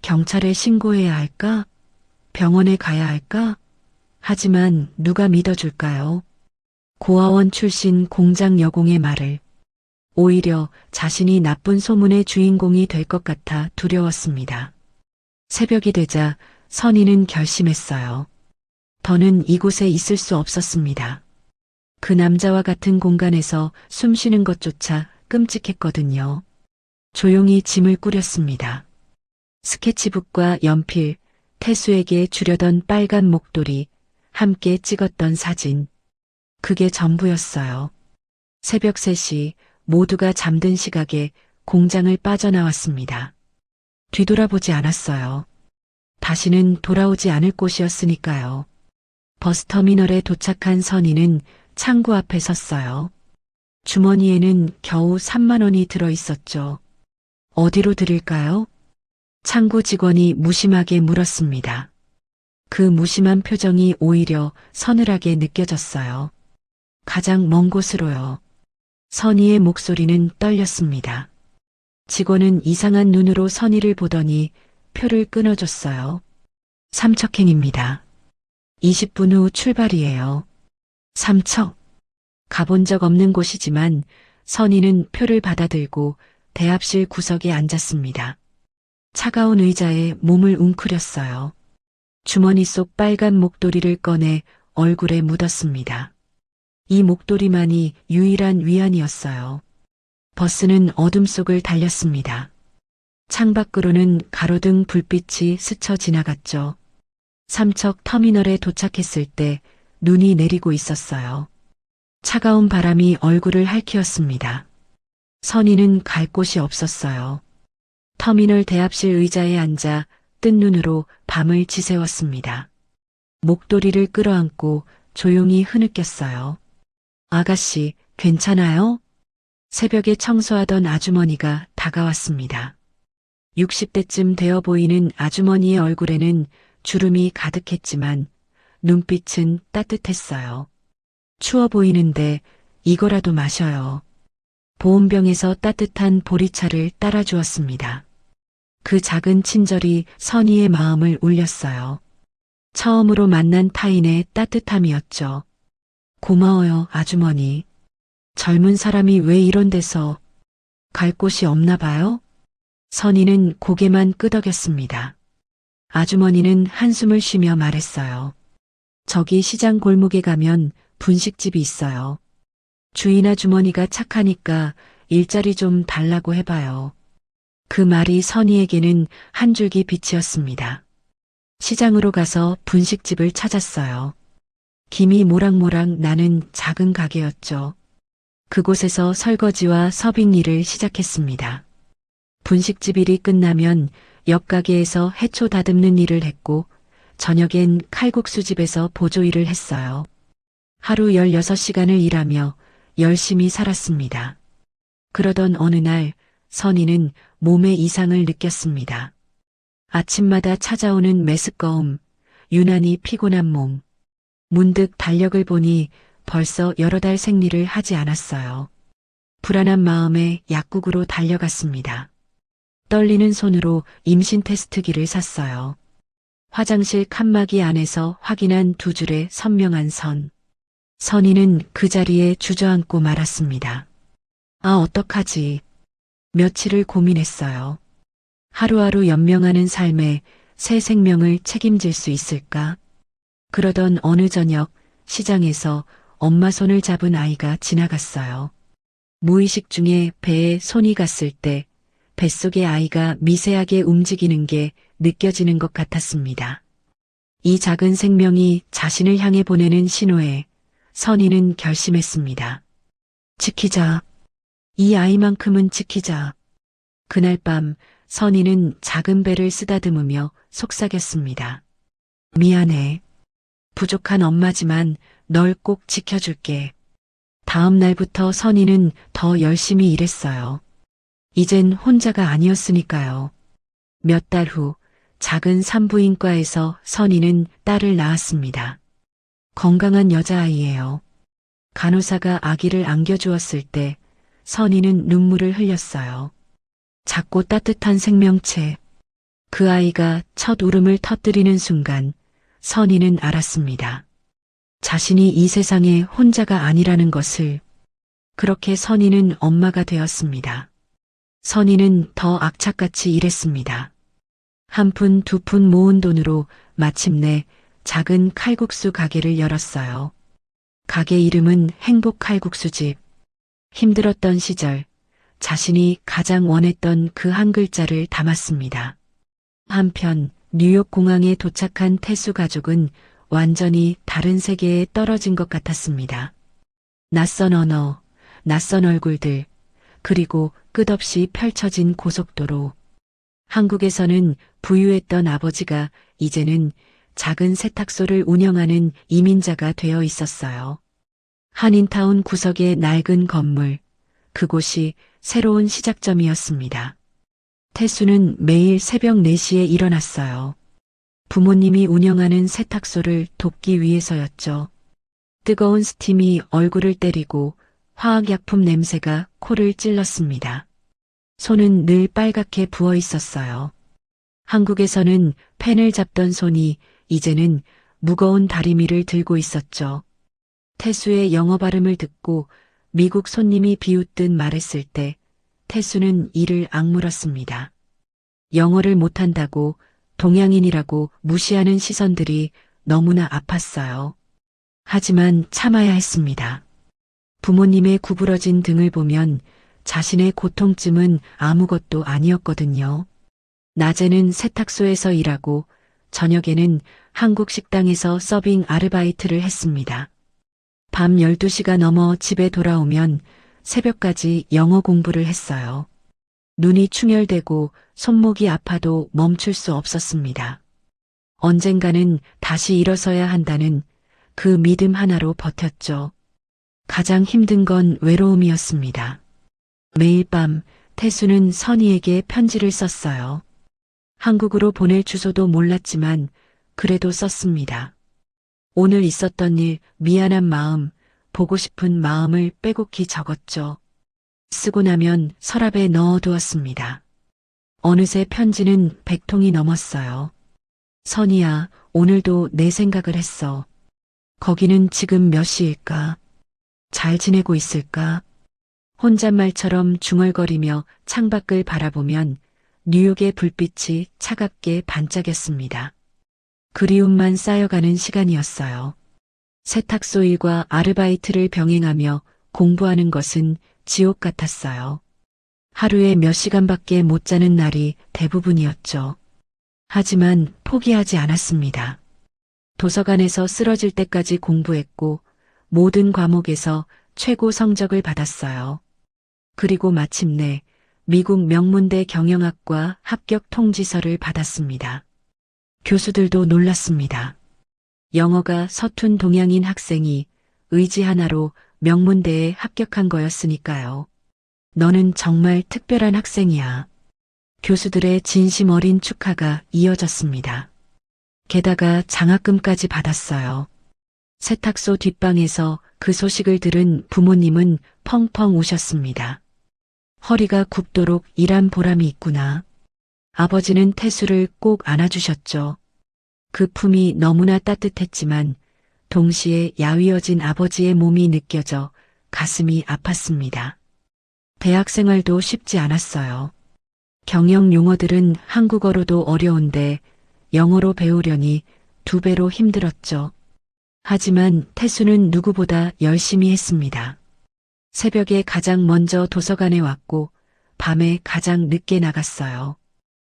경찰에 신고해야 할까? 병원에 가야 할까? 하지만 누가 믿어줄까요? 고아원 출신 공장 여공의 말을. 오히려 자신이 나쁜 소문의 주인공이 될 것 같아 두려웠습니다. 새벽이 되자 선희는 결심했어요. 더는 이곳에 있을 수 없었습니다. 그 남자와 같은 공간에서 숨 쉬는 것조차 끔찍했거든요. 조용히 짐을 꾸렸습니다. 스케치북과 연필, 태수에게 주려던 빨간 목도리, 함께 찍었던 사진. 그게 전부였어요. 새벽 3시 모두가 잠든 시각에 공장을 빠져나왔습니다. 뒤돌아보지 않았어요. 다시는 돌아오지 않을 곳이었으니까요. 버스터미널에 도착한 선희는 창구 앞에 섰어요. 주머니에는 겨우 3만 원이 들어 있었죠. 어디로 드릴까요? 창구 직원이 무심하게 물었습니다. 그 무심한 표정이 오히려 서늘하게 느껴졌어요. 가장 먼 곳으로요. 선희의 목소리는 떨렸습니다. 직원은 이상한 눈으로 선희를 보더니 표를 끊어줬어요. 삼척행입니다. 20분 후 출발이에요. 삼척. 가본 적 없는 곳이지만 선희는 표를 받아들고 대합실 구석에 앉았습니다. 차가운 의자에 몸을 웅크렸어요. 주머니 속 빨간 목도리를 꺼내 얼굴에 묻었습니다. 이 목도리만이 유일한 위안이었어요. 버스는 어둠 속을 달렸습니다. 창밖으로는 가로등 불빛이 스쳐 지나갔죠. 삼척 터미널에 도착했을 때 눈이 내리고 있었어요. 차가운 바람이 얼굴을 핥히었습니다. 선희는 갈 곳이 없었어요. 터미널 대합실 의자에 앉아 뜬 눈으로 밤을 지새웠습니다. 목도리를 끌어안고 조용히 흐느꼈어요. 아가씨, 괜찮아요? 새벽에 청소하던 아주머니가 다가왔습니다. 60대쯤 되어 보이는 아주머니의 얼굴에는 주름이 가득했지만 눈빛은 따뜻했어요. 추워 보이는데 이거라도 마셔요. 보온병에서 따뜻한 보리차를 따라주었습니다. 그 작은 친절이 선희의 마음을 울렸어요. 처음으로 만난 타인의 따뜻함이었죠. 고마워요, 아주머니. 젊은 사람이 왜 이런 데서 갈 곳이 없나 봐요? 선희는 고개만 끄덕였습니다. 아주머니는 한숨을 쉬며 말했어요. 저기 시장 골목에 가면 분식집이 있어요. 주인 아주머니가 착하니까 일자리 좀 달라고 해봐요. 그 말이 선희에게는 한 줄기 빛이었습니다. 시장으로 가서 분식집을 찾았어요. 김이 모락모락 나는 작은 가게였죠. 그곳에서 설거지와 서빙 일을 시작했습니다. 분식집 일이 끝나면 옆 가게에서 해초 다듬는 일을 했고 저녁엔 칼국수집에서 보조 일을 했어요. 하루 16시간을 일하며 열심히 살았습니다. 그러던 어느 날 선희는 몸에 이상을 느꼈습니다. 아침마다 찾아오는 메스꺼움, 유난히 피곤한 몸. 문득 달력을 보니 벌써 여러 달 생리를 하지 않았어요. 불안한 마음에 약국으로 달려갔습니다. 떨리는 손으로 임신 테스트기를 샀어요. 화장실 칸막이 안에서 확인한 두 줄의 선명한 선. 선희는 그 자리에 주저앉고 말았습니다. 아, 어떡하지? 며칠을 고민했어요. 하루하루 연명하는 삶에 새 생명을 책임질 수 있을까? 그러던 어느 저녁 시장에서 엄마 손을 잡은 아이가 지나갔어요. 무의식 중에 배에 손이 갔을 때 뱃속의 아이가 미세하게 움직이는 게 느껴지는 것 같았습니다. 이 작은 생명이 자신을 향해 보내는 신호에 선희는 결심했습니다. 지키자. 이 아이만큼은 지키자. 그날 밤 선희는 작은 배를 쓰다듬으며 속삭였습니다. 미안해. 부족한 엄마지만 널 꼭 지켜줄게. 다음 날부터 선희는 더 열심히 일했어요. 이젠 혼자가 아니었으니까요. 몇 달 후 작은 산부인과에서 선희는 딸을 낳았습니다. 건강한 여자아이예요. 간호사가 아기를 안겨주었을 때 선희는 눈물을 흘렸어요. 작고 따뜻한 생명체. 그 아이가 첫 울음을 터뜨리는 순간 선희는 알았습니다. 자신이 이 세상에 혼자가 아니라는 것을. 그렇게 선희는 엄마가 되었습니다. 선희는 더 악착같이 일했습니다. 한 푼 두 푼 모은 돈으로 마침내 작은 칼국수 가게를 열었어요. 가게 이름은 행복칼국수집. 힘들었던 시절 자신이 가장 원했던 그 한 글자를 담았습니다. 한편 뉴욕 공항에 도착한 태수 가족은 완전히 다른 세계에 떨어진 것 같았습니다. 낯선 언어, 낯선 얼굴들, 그리고 끝없이 펼쳐진 고속도로. 한국에서는 부유했던 아버지가 이제는 작은 세탁소를 운영하는 이민자가 되어 있었어요. 한인타운 구석의 낡은 건물, 그곳이 새로운 시작점이었습니다. 태수는 매일 새벽 4시에 일어났어요. 부모님이 운영하는 세탁소를 돕기 위해서였죠. 뜨거운 스팀이 얼굴을 때리고 화학약품 냄새가 코를 찔렀습니다. 손은 늘 빨갛게 부어 있었어요. 한국에서는 펜을 잡던 손이 이제는 무거운 다리미를 들고 있었죠. 태수의 영어 발음을 듣고 미국 손님이 비웃듯 말했을 때 태수는 이를 악물었습니다. 영어를 못한다고 동양인이라고 무시하는 시선들이 너무나 아팠어요. 하지만 참아야 했습니다. 부모님의 구부러진 등을 보면 자신의 고통쯤은 아무것도 아니었거든요. 낮에는 세탁소에서 일하고 저녁에는 한국 식당에서 서빙 아르바이트를 했습니다. 밤 12시가 넘어 집에 돌아오면 새벽까지 영어 공부를 했어요. 눈이 충혈되고 손목이 아파도 멈출 수 없었습니다. 언젠가는 다시 일어서야 한다는 그 믿음 하나로 버텼죠. 가장 힘든 건 외로움이었습니다. 매일 밤 태수는 선희에게 편지를 썼어요. 한국으로 보낼 주소도 몰랐지만 그래도 썼습니다. 오늘 있었던 일, 미안한 마음, 보고 싶은 마음을 빼곡히 적었죠. 쓰고 나면 서랍에 넣어두었습니다. 어느새 편지는 100통이 넘었어요. 선희야, 오늘도 내 생각을 했어. 거기는 지금 몇 시일까? 잘 지내고 있을까? 혼잣말처럼 중얼거리며 창밖을 바라보면 뉴욕의 불빛이 차갑게 반짝였습니다. 그리움만 쌓여가는 시간이었어요. 세탁소 일과 아르바이트를 병행하며 공부하는 것은 지옥 같았어요. 하루에 몇 시간밖에 못 자는 날이 대부분이었죠. 하지만 포기하지 않았습니다. 도서관에서 쓰러질 때까지 공부했고 모든 과목에서 최고 성적을 받았어요. 그리고 마침내 미국 명문대 경영학과 합격 통지서를 받았습니다. 교수들도 놀랐습니다. 영어가 서툰 동양인 학생이 의지 하나로 명문대에 합격한 거였으니까요. 너는 정말 특별한 학생이야. 교수들의 진심 어린 축하가 이어졌습니다. 게다가 장학금까지 받았어요. 세탁소 뒷방에서 그 소식을 들은 부모님은 펑펑 우셨습니다. 허리가 굽도록 일한 보람이 있구나. 아버지는 태수를 꼭 안아주셨죠. 그 품이 너무나 따뜻했지만 동시에 야위어진 아버지의 몸이 느껴져 가슴이 아팠습니다. 대학 생활도 쉽지 않았어요. 경영 용어들은 한국어로도 어려운데 영어로 배우려니 2배로 힘들었죠. 하지만 태수는 누구보다 열심히 했습니다. 새벽에 가장 먼저 도서관에 왔고 밤에 가장 늦게 나갔어요.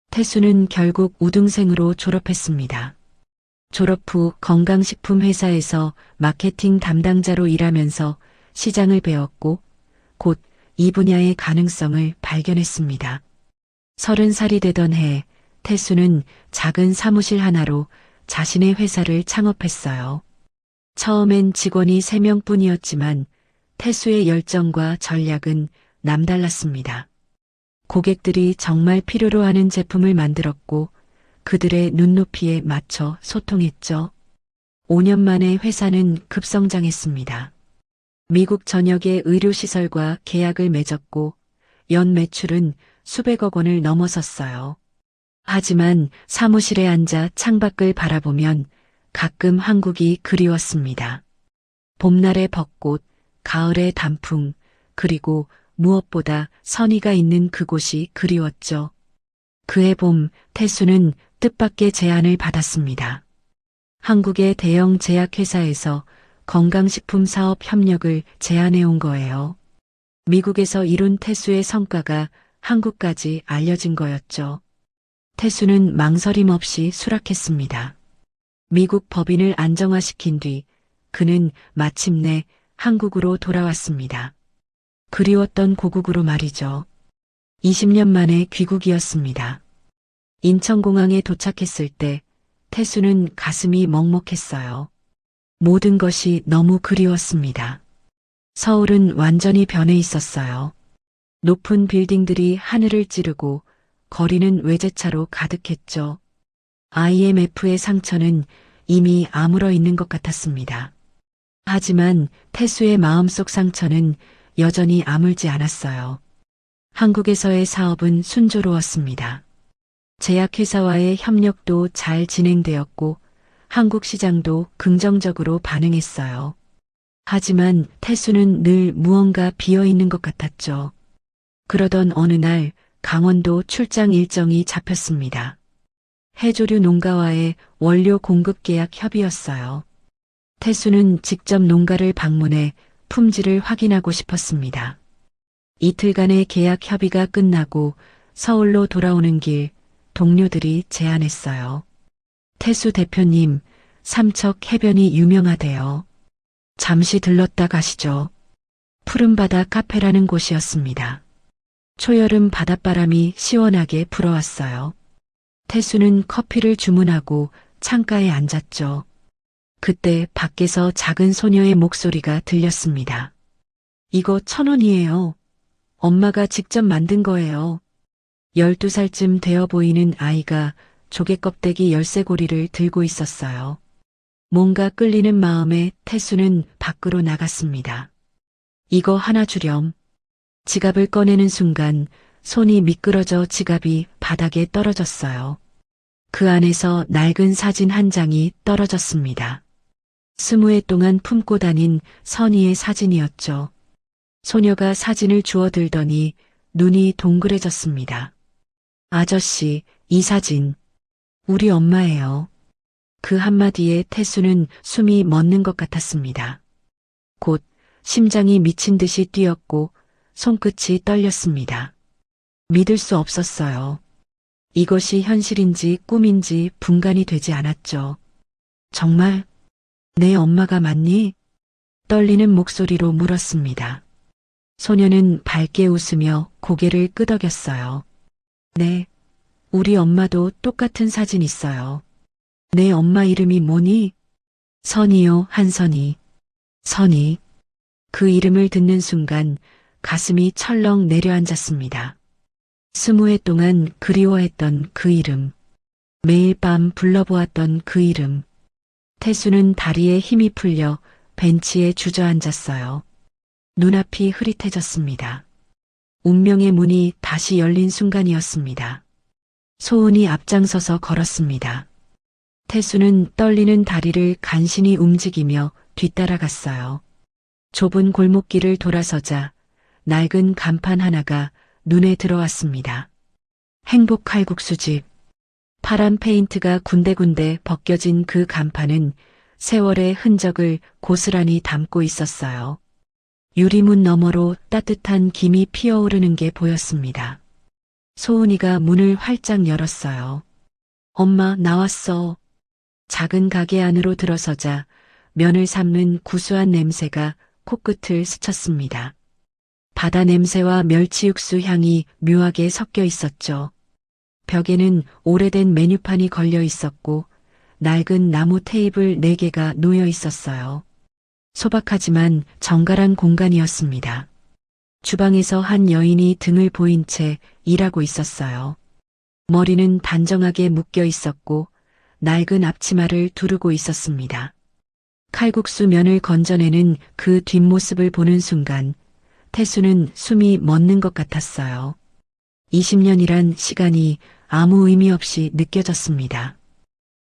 태수는 결국 우등생으로 졸업했습니다. 졸업 후 건강식품 회사에서 마케팅 담당자로 일하면서 시장을 배웠고 곧 이 분야의 가능성을 발견했습니다. 30살이 되던 해 태수는 작은 사무실 하나로 자신의 회사를 창업했어요. 처음엔 직원이 3명뿐이었지만 태수의 열정과 전략은 남달랐습니다. 고객들이 정말 필요로 하는 제품을 만들었고 그들의 눈높이에 맞춰 소통했죠. 5년 만에 회사는 급성장했습니다. 미국 전역의 의료시설과 계약을 맺었고 연 매출은 수백억 원을 넘어섰어요. 하지만 사무실에 앉아 창밖을 바라보면 가끔 한국이 그리웠습니다. 봄날의 벚꽃, 가을의 단풍, 그리고 무엇보다 선희가 있는 그곳이 그리웠죠. 그해 봄 태수는 뜻밖의 제안을 받았습니다. 한국의 대형 제약회사에서 건강식품 사업 협력을 제안해 온 거예요. 미국에서 이룬 태수의 성과가 한국까지 알려진 거였죠. 태수는 망설임 없이 수락했습니다. 미국 법인을 안정화시킨 뒤 그는 마침내 한국으로 돌아왔습니다. 그리웠던 고국으로 말이죠. 20년 만에 귀국이었습니다. 인천공항에 도착했을 때 태수는 가슴이 먹먹했어요. 모든 것이 너무 그리웠습니다. 서울은 완전히 변해 있었어요. 높은 빌딩들이 하늘을 찌르고 거리는 외제차로 가득했죠. IMF의 상처는 이미 아물어 있는 것 같았습니다. 하지만 태수의 마음속 상처는 여전히 아물지 않았어요. 한국에서의 사업은 순조로웠습니다. 제약회사와의 협력도 잘 진행되었고 한국 시장도 긍정적으로 반응했어요. 하지만 태수는 늘 무언가 비어있는 것 같았죠. 그러던 어느 날 강원도 출장 일정이 잡혔습니다. 해조류 농가와의 원료 공급 계약 협의였어요. 태수는 직접 농가를 방문해 품질을 확인하고 싶었습니다. 이틀간의 계약 협의가 끝나고 서울로 돌아오는 길 동료들이 제안했어요. 태수 대표님, 삼척 해변이 유명하대요. 잠시 들렀다 가시죠. 푸른바다 카페라는 곳이었습니다. 초여름 바닷바람이 시원하게 불어왔어요. 태수는 커피를 주문하고 창가에 앉았죠. 그때 밖에서 작은 소녀의 목소리가 들렸습니다. 이거 1,000원이에요. 엄마가 직접 만든 거예요. 12살쯤 되어 보이는 아이가 조개 껍데기 열쇠고리를 들고 있었어요. 뭔가 끌리는 마음에 태수는 밖으로 나갔습니다. 이거 하나 주렴. 지갑을 꺼내는 순간 손이 미끄러져 지갑이 바닥에 떨어졌어요. 그 안에서 낡은 사진 한 장이 떨어졌습니다. 20해 동안 품고 다닌 선희의 사진이었죠. 소녀가 사진을 주워들더니 눈이 동그래졌습니다. 아저씨, 이 사진. 우리 엄마예요. 그 한마디에 태수는 숨이 멎는 것 같았습니다. 곧 심장이 미친 듯이 뛰었고 손끝이 떨렸습니다. 믿을 수 없었어요. 이것이 현실인지 꿈인지 분간이 되지 않았죠. 정말 내 엄마가 맞니? 떨리는 목소리로 물었습니다. 소녀는 밝게 웃으며 고개를 끄덕였어요. 네, 우리 엄마도 똑같은 사진 있어요. 내 엄마 이름이 뭐니? 선이요, 한선이. 선이. 그 이름을 듣는 순간 가슴이 철렁 내려앉았습니다. 20해 동안 그리워했던 그 이름. 매일 밤 불러보았던 그 이름. 태수는 다리에 힘이 풀려 벤치에 주저앉았어요. 눈앞이 흐릿해졌습니다. 운명의 문이 다시 열린 순간이었습니다. 소은이 앞장서서 걸었습니다. 태수는 떨리는 다리를 간신히 움직이며 뒤따라갔어요. 좁은 골목길을 돌아서자 낡은 간판 하나가 눈에 들어왔습니다. 행복 칼국수집. 파란 페인트가 군데군데 벗겨진 그 간판은 세월의 흔적을 고스란히 담고 있었어요. 유리문 너머로 따뜻한 김이 피어오르는 게 보였습니다. 소은이가 문을 활짝 열었어요. 엄마, 나왔어. 작은 가게 안으로 들어서자 면을 삶는 구수한 냄새가 코끝을 스쳤습니다. 바다 냄새와 멸치 육수 향이 묘하게 섞여 있었죠. 벽에는 오래된 메뉴판이 걸려 있었고 낡은 나무 테이블 4개가 놓여 있었어요. 소박하지만 정갈한 공간이었습니다. 주방에서 한 여인이 등을 보인 채 일하고 있었어요. 머리는 단정하게 묶여 있었고 낡은 앞치마를 두르고 있었습니다. 칼국수 면을 건져내는 그 뒷모습을 보는 순간 태수는 숨이 멎는 것 같았어요. 20년이란 시간이 아무 의미 없이 느껴졌습니다.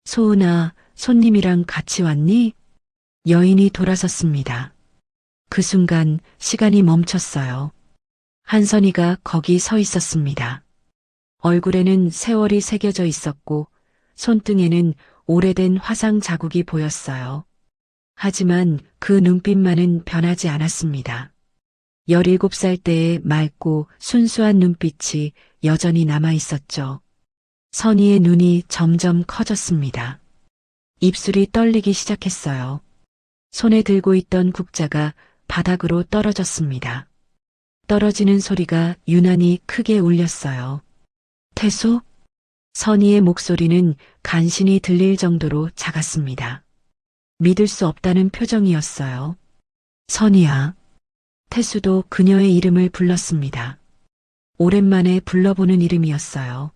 소은아, 손님이랑 같이 왔니? 여인이 돌아섰습니다. 그 순간 시간이 멈췄어요. 한선이가 거기 서 있었습니다. 얼굴에는 세월이 새겨져 있었고 손등에는 오래된 화상 자국이 보였어요. 하지만 그 눈빛만은 변하지 않았습니다. 17살 때의 맑고 순수한 눈빛이 여전히 남아 있었죠. 선희의 눈이 점점 커졌습니다. 입술이 떨리기 시작했어요. 손에 들고 있던 국자가 바닥으로 떨어졌습니다. 떨어지는 소리가 유난히 크게 울렸어요. 태수? 선희의 목소리는 간신히 들릴 정도로 작았습니다. 믿을 수 없다는 표정이었어요. 선희야. 태수도 그녀의 이름을 불렀습니다. 오랜만에 불러보는 이름이었어요.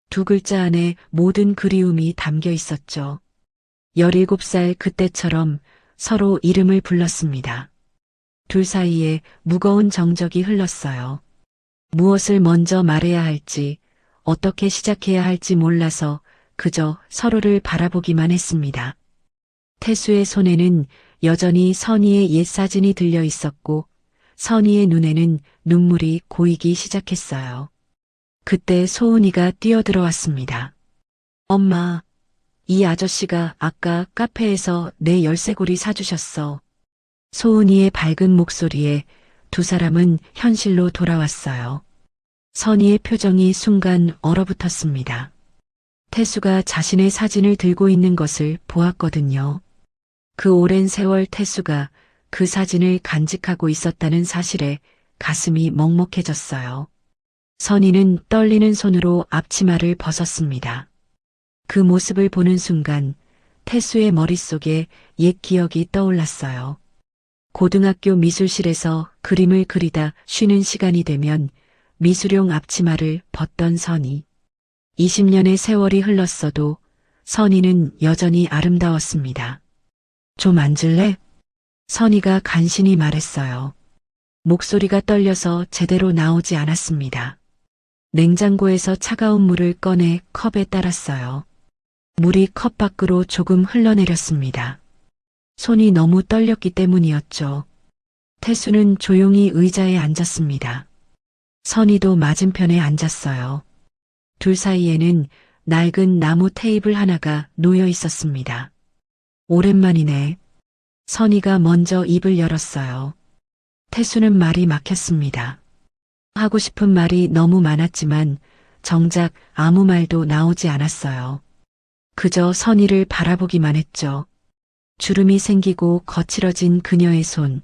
2글자 안에 모든 그리움이 담겨 있었죠. 17살 그때처럼 서로 이름을 불렀습니다. 둘 사이에 무거운 정적이 흘렀어요. 무엇을 먼저 말해야 할지, 어떻게 시작해야 할지 몰라서 그저 서로를 바라보기만 했습니다. 태수의 손에는 여전히 선희의 옛 사진이 들려 있었고 선희의 눈에는 눈물이 고이기 시작했어요. 그때 소은이가 뛰어들어왔습니다. 엄마, 이 아저씨가 아까 카페에서 내 열쇠고리 사주셨어. 소은이의 밝은 목소리에 두 사람은 현실로 돌아왔어요. 선희의 표정이 순간 얼어붙었습니다. 태수가 자신의 사진을 들고 있는 것을 보았거든요. 그 오랜 세월 태수가 그 사진을 간직하고 있었다는 사실에 가슴이 먹먹해졌어요. 선희는 떨리는 손으로 앞치마를 벗었습니다. 그 모습을 보는 순간 태수의 머릿속에 옛 기억이 떠올랐어요. 고등학교 미술실에서 그림을 그리다 쉬는 시간이 되면 미술용 앞치마를 벗던 선희. 20년의 세월이 흘렀어도 선희는 여전히 아름다웠습니다. 좀 앉을래? 선희가 간신히 말했어요. 목소리가 떨려서 제대로 나오지 않았습니다. 냉장고에서 차가운 물을 꺼내 컵에 따랐어요. 물이 컵 밖으로 조금 흘러내렸습니다. 손이 너무 떨렸기 때문이었죠. 태수는 조용히 의자에 앉았습니다. 선희도 맞은편에 앉았어요. 둘 사이에는 낡은 나무 테이블 하나가 놓여 있었습니다. 오랜만이네. 선희가 먼저 입을 열었어요. 태수는 말이 막혔습니다. 하고 싶은 말이 너무 많았지만 정작 아무 말도 나오지 않았어요. 그저 선희를 바라보기만 했죠. 주름이 생기고 거칠어진 그녀의 손,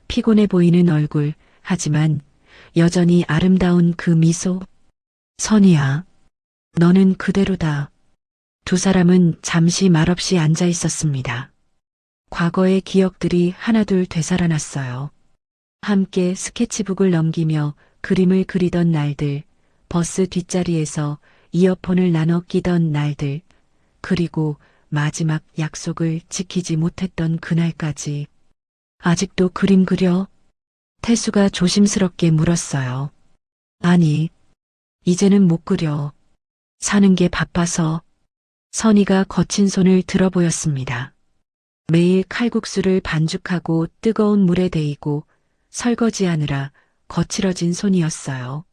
피곤해 보이는 얼굴, 하지만 여전히 아름다운 그 미소. 선희야, 너는 그대로다. 두 사람은 잠시 말없이 앉아 있었습니다. 과거의 기억들이 하나둘 되살아났어요. 함께 스케치북을 넘기며 그림을 그리던 날들, 버스 뒷자리에서 이어폰을 나눠 끼던 날들, 그리고 마지막 약속을 지키지 못했던 그날까지. 아직도 그림 그려? 태수가 조심스럽게 물었어요. 아니, 이제는 못 그려. 사는 게 바빠서. 선희가 거친 손을 들어 보였습니다. 매일 칼국수를 반죽하고 뜨거운 물에 데이고 설거지하느라 거칠어진 손이었어요.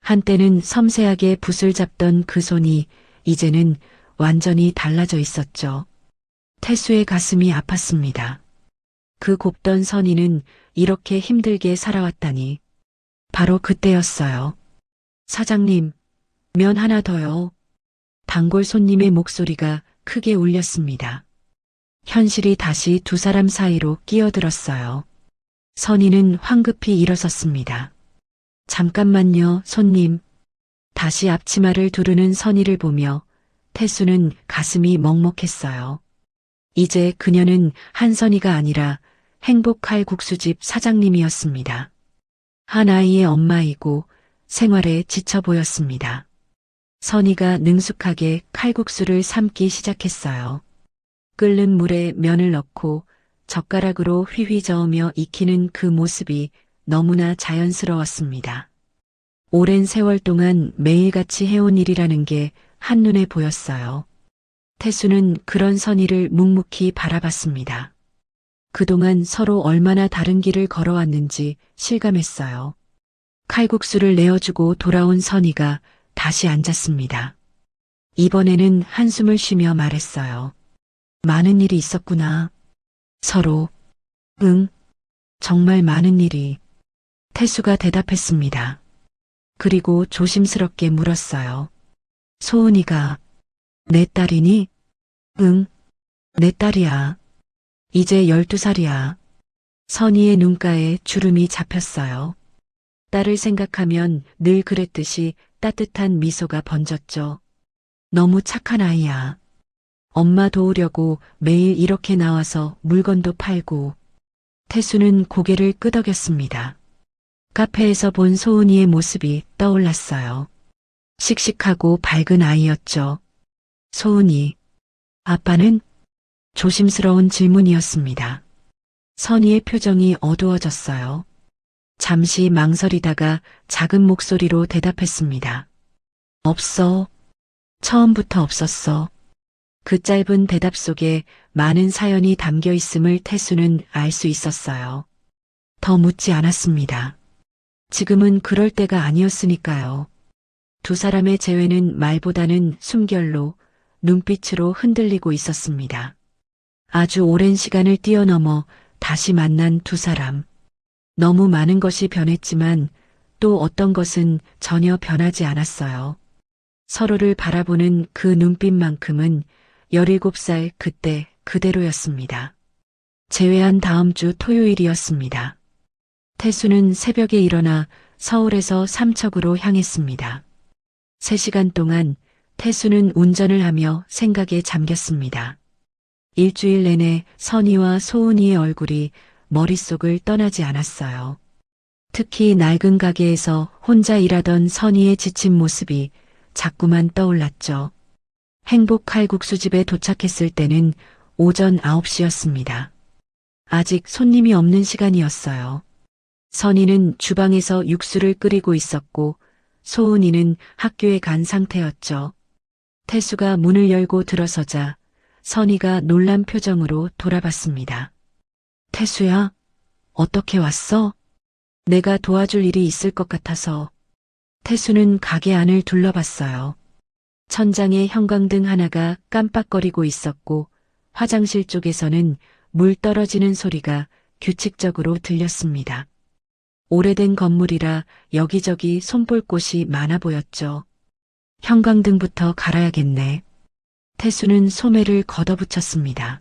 한때는 섬세하게 붓을 잡던 그 손이 이제는 완전히 달라져 있었죠. 태수의 가슴이 아팠습니다. 그 곱던 선희는 이렇게 힘들게 살아왔다니. 바로 그때였어요. 사장님, 면 하나 더요. 단골 손님의 목소리가 크게 울렸습니다. 현실이 다시 두 사람 사이로 끼어들었어요. 선희는 황급히 일어섰습니다. 잠깐만요, 손님. 다시 앞치마를 두르는 선희를 보며 태수는 가슴이 먹먹했어요. 이제 그녀는 한선희가 아니라 행복할 국수집 사장님이었습니다. 한 아이의 엄마이고 생활에 지쳐 보였습니다. 선희가 능숙하게 칼국수를 삶기 시작했어요. 끓는 물에 면을 넣고 젓가락으로 휘휘 저으며 익히는 그 모습이 너무나 자연스러웠습니다. 오랜 세월 동안 매일같이 해온 일이라는 게 한눈에 보였어요. 태수는 그런 선희를 묵묵히 바라봤습니다. 그동안 서로 얼마나 다른 길을 걸어왔는지 실감했어요. 칼국수를 내어주고 돌아온 선희가 다시 앉았습니다. 이번에는 한숨을 쉬며 말했어요. 많은 일이 있었구나. 서로. 응, 정말 많은 일이. 태수가 대답했습니다. 그리고 조심스럽게 물었어요. 소은이가 내 딸이니? 응, 내 딸이야. 이제 12살이야. 선희의 눈가에 주름이 잡혔어요. 딸을 생각하면 늘 그랬듯이 따뜻한 미소가 번졌죠. 너무 착한 아이야. 엄마 도우려고 매일 이렇게 나와서 물건도 팔고. 태수는 고개를 끄덕였습니다. 카페에서 본 소은이의 모습이 떠올랐어요. 씩씩하고 밝은 아이였죠. 소은이. 아빠는? 조심스러운 질문이었습니다. 선희의 표정이 어두워졌어요. 잠시 망설이다가 작은 목소리로 대답했습니다. 없어. 처음부터 없었어. 그 짧은 대답 속에 많은 사연이 담겨 있음을 태수는 알 수 있었어요. 더 묻지 않았습니다. 지금은 그럴 때가 아니었으니까요. 두 사람의 재회는 말보다는 숨결로, 눈빛으로 흔들리고 있었습니다. 아주 오랜 시간을 뛰어넘어 다시 만난 두 사람. 너무 많은 것이 변했지만 또 어떤 것은 전혀 변하지 않았어요. 서로를 바라보는 그 눈빛만큼은 17살 그때 그대로였습니다. 제외한 다음 주 토요일이었습니다. 태수는 새벽에 일어나 서울에서 삼척으로 향했습니다. 3시간 동안 태수는 운전을 하며 생각에 잠겼습니다. 일주일 내내 선희와 소은이의 얼굴이 머릿속을 떠나지 않았어요. 특히 낡은 가게에서 혼자 일하던 선희의 지친 모습이 자꾸만 떠올랐죠. 행복 칼국수집에 도착했을 때는 오전 9시였습니다. 아직 손님이 없는 시간이었어요. 선희는 주방에서 육수를 끓이고 있었고 소은이는 학교에 간 상태였죠. 태수가 문을 열고 들어서자 선희가 놀란 표정으로 돌아봤습니다. 태수야, 어떻게 왔어? 내가 도와줄 일이 있을 것 같아서. 태수는 가게 안을 둘러봤어요. 천장에 형광등 하나가 깜빡거리고 있었고 화장실 쪽에서는 물 떨어지는 소리가 규칙적으로 들렸습니다. 오래된 건물이라 여기저기 손볼 곳이 많아 보였죠. 형광등부터 갈아야겠네. 태수는 소매를 걷어붙였습니다.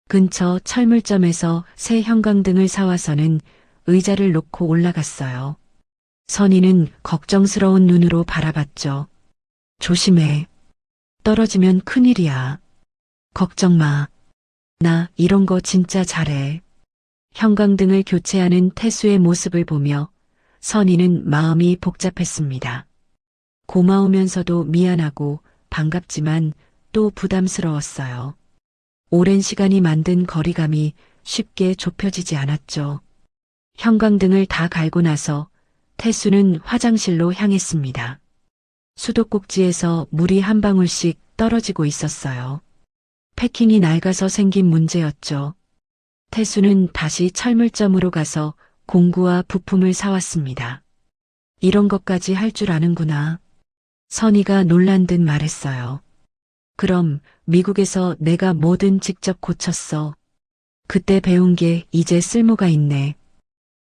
근처 철물점에서 새 형광등을 사와서는 의자를 놓고 올라갔어요. 선희는 걱정스러운 눈으로 바라봤죠. 조심해. 떨어지면 큰일이야. 걱정 마. 나 이런 거 진짜 잘해. 형광등을 교체하는 태수의 모습을 보며 선희는 마음이 복잡했습니다. 고마우면서도 미안하고 반갑지만 또 부담스러웠어요. 오랜 시간이 만든 거리감이 쉽게 좁혀지지 않았죠. 형광등을 다 갈고 나서 태수는 화장실로 향했습니다. 수도꼭지에서 물이 한 방울씩 떨어지고 있었어요. 패킹이 낡아서 생긴 문제였죠. 태수는 다시 철물점으로 가서 공구와 부품을 사왔습니다. 이런 것까지 할 줄 아는구나. 선희가 놀란 듯 말했어요. 그럼 미국에서 내가 뭐든 직접 고쳤어. 그때 배운 게 이제 쓸모가 있네.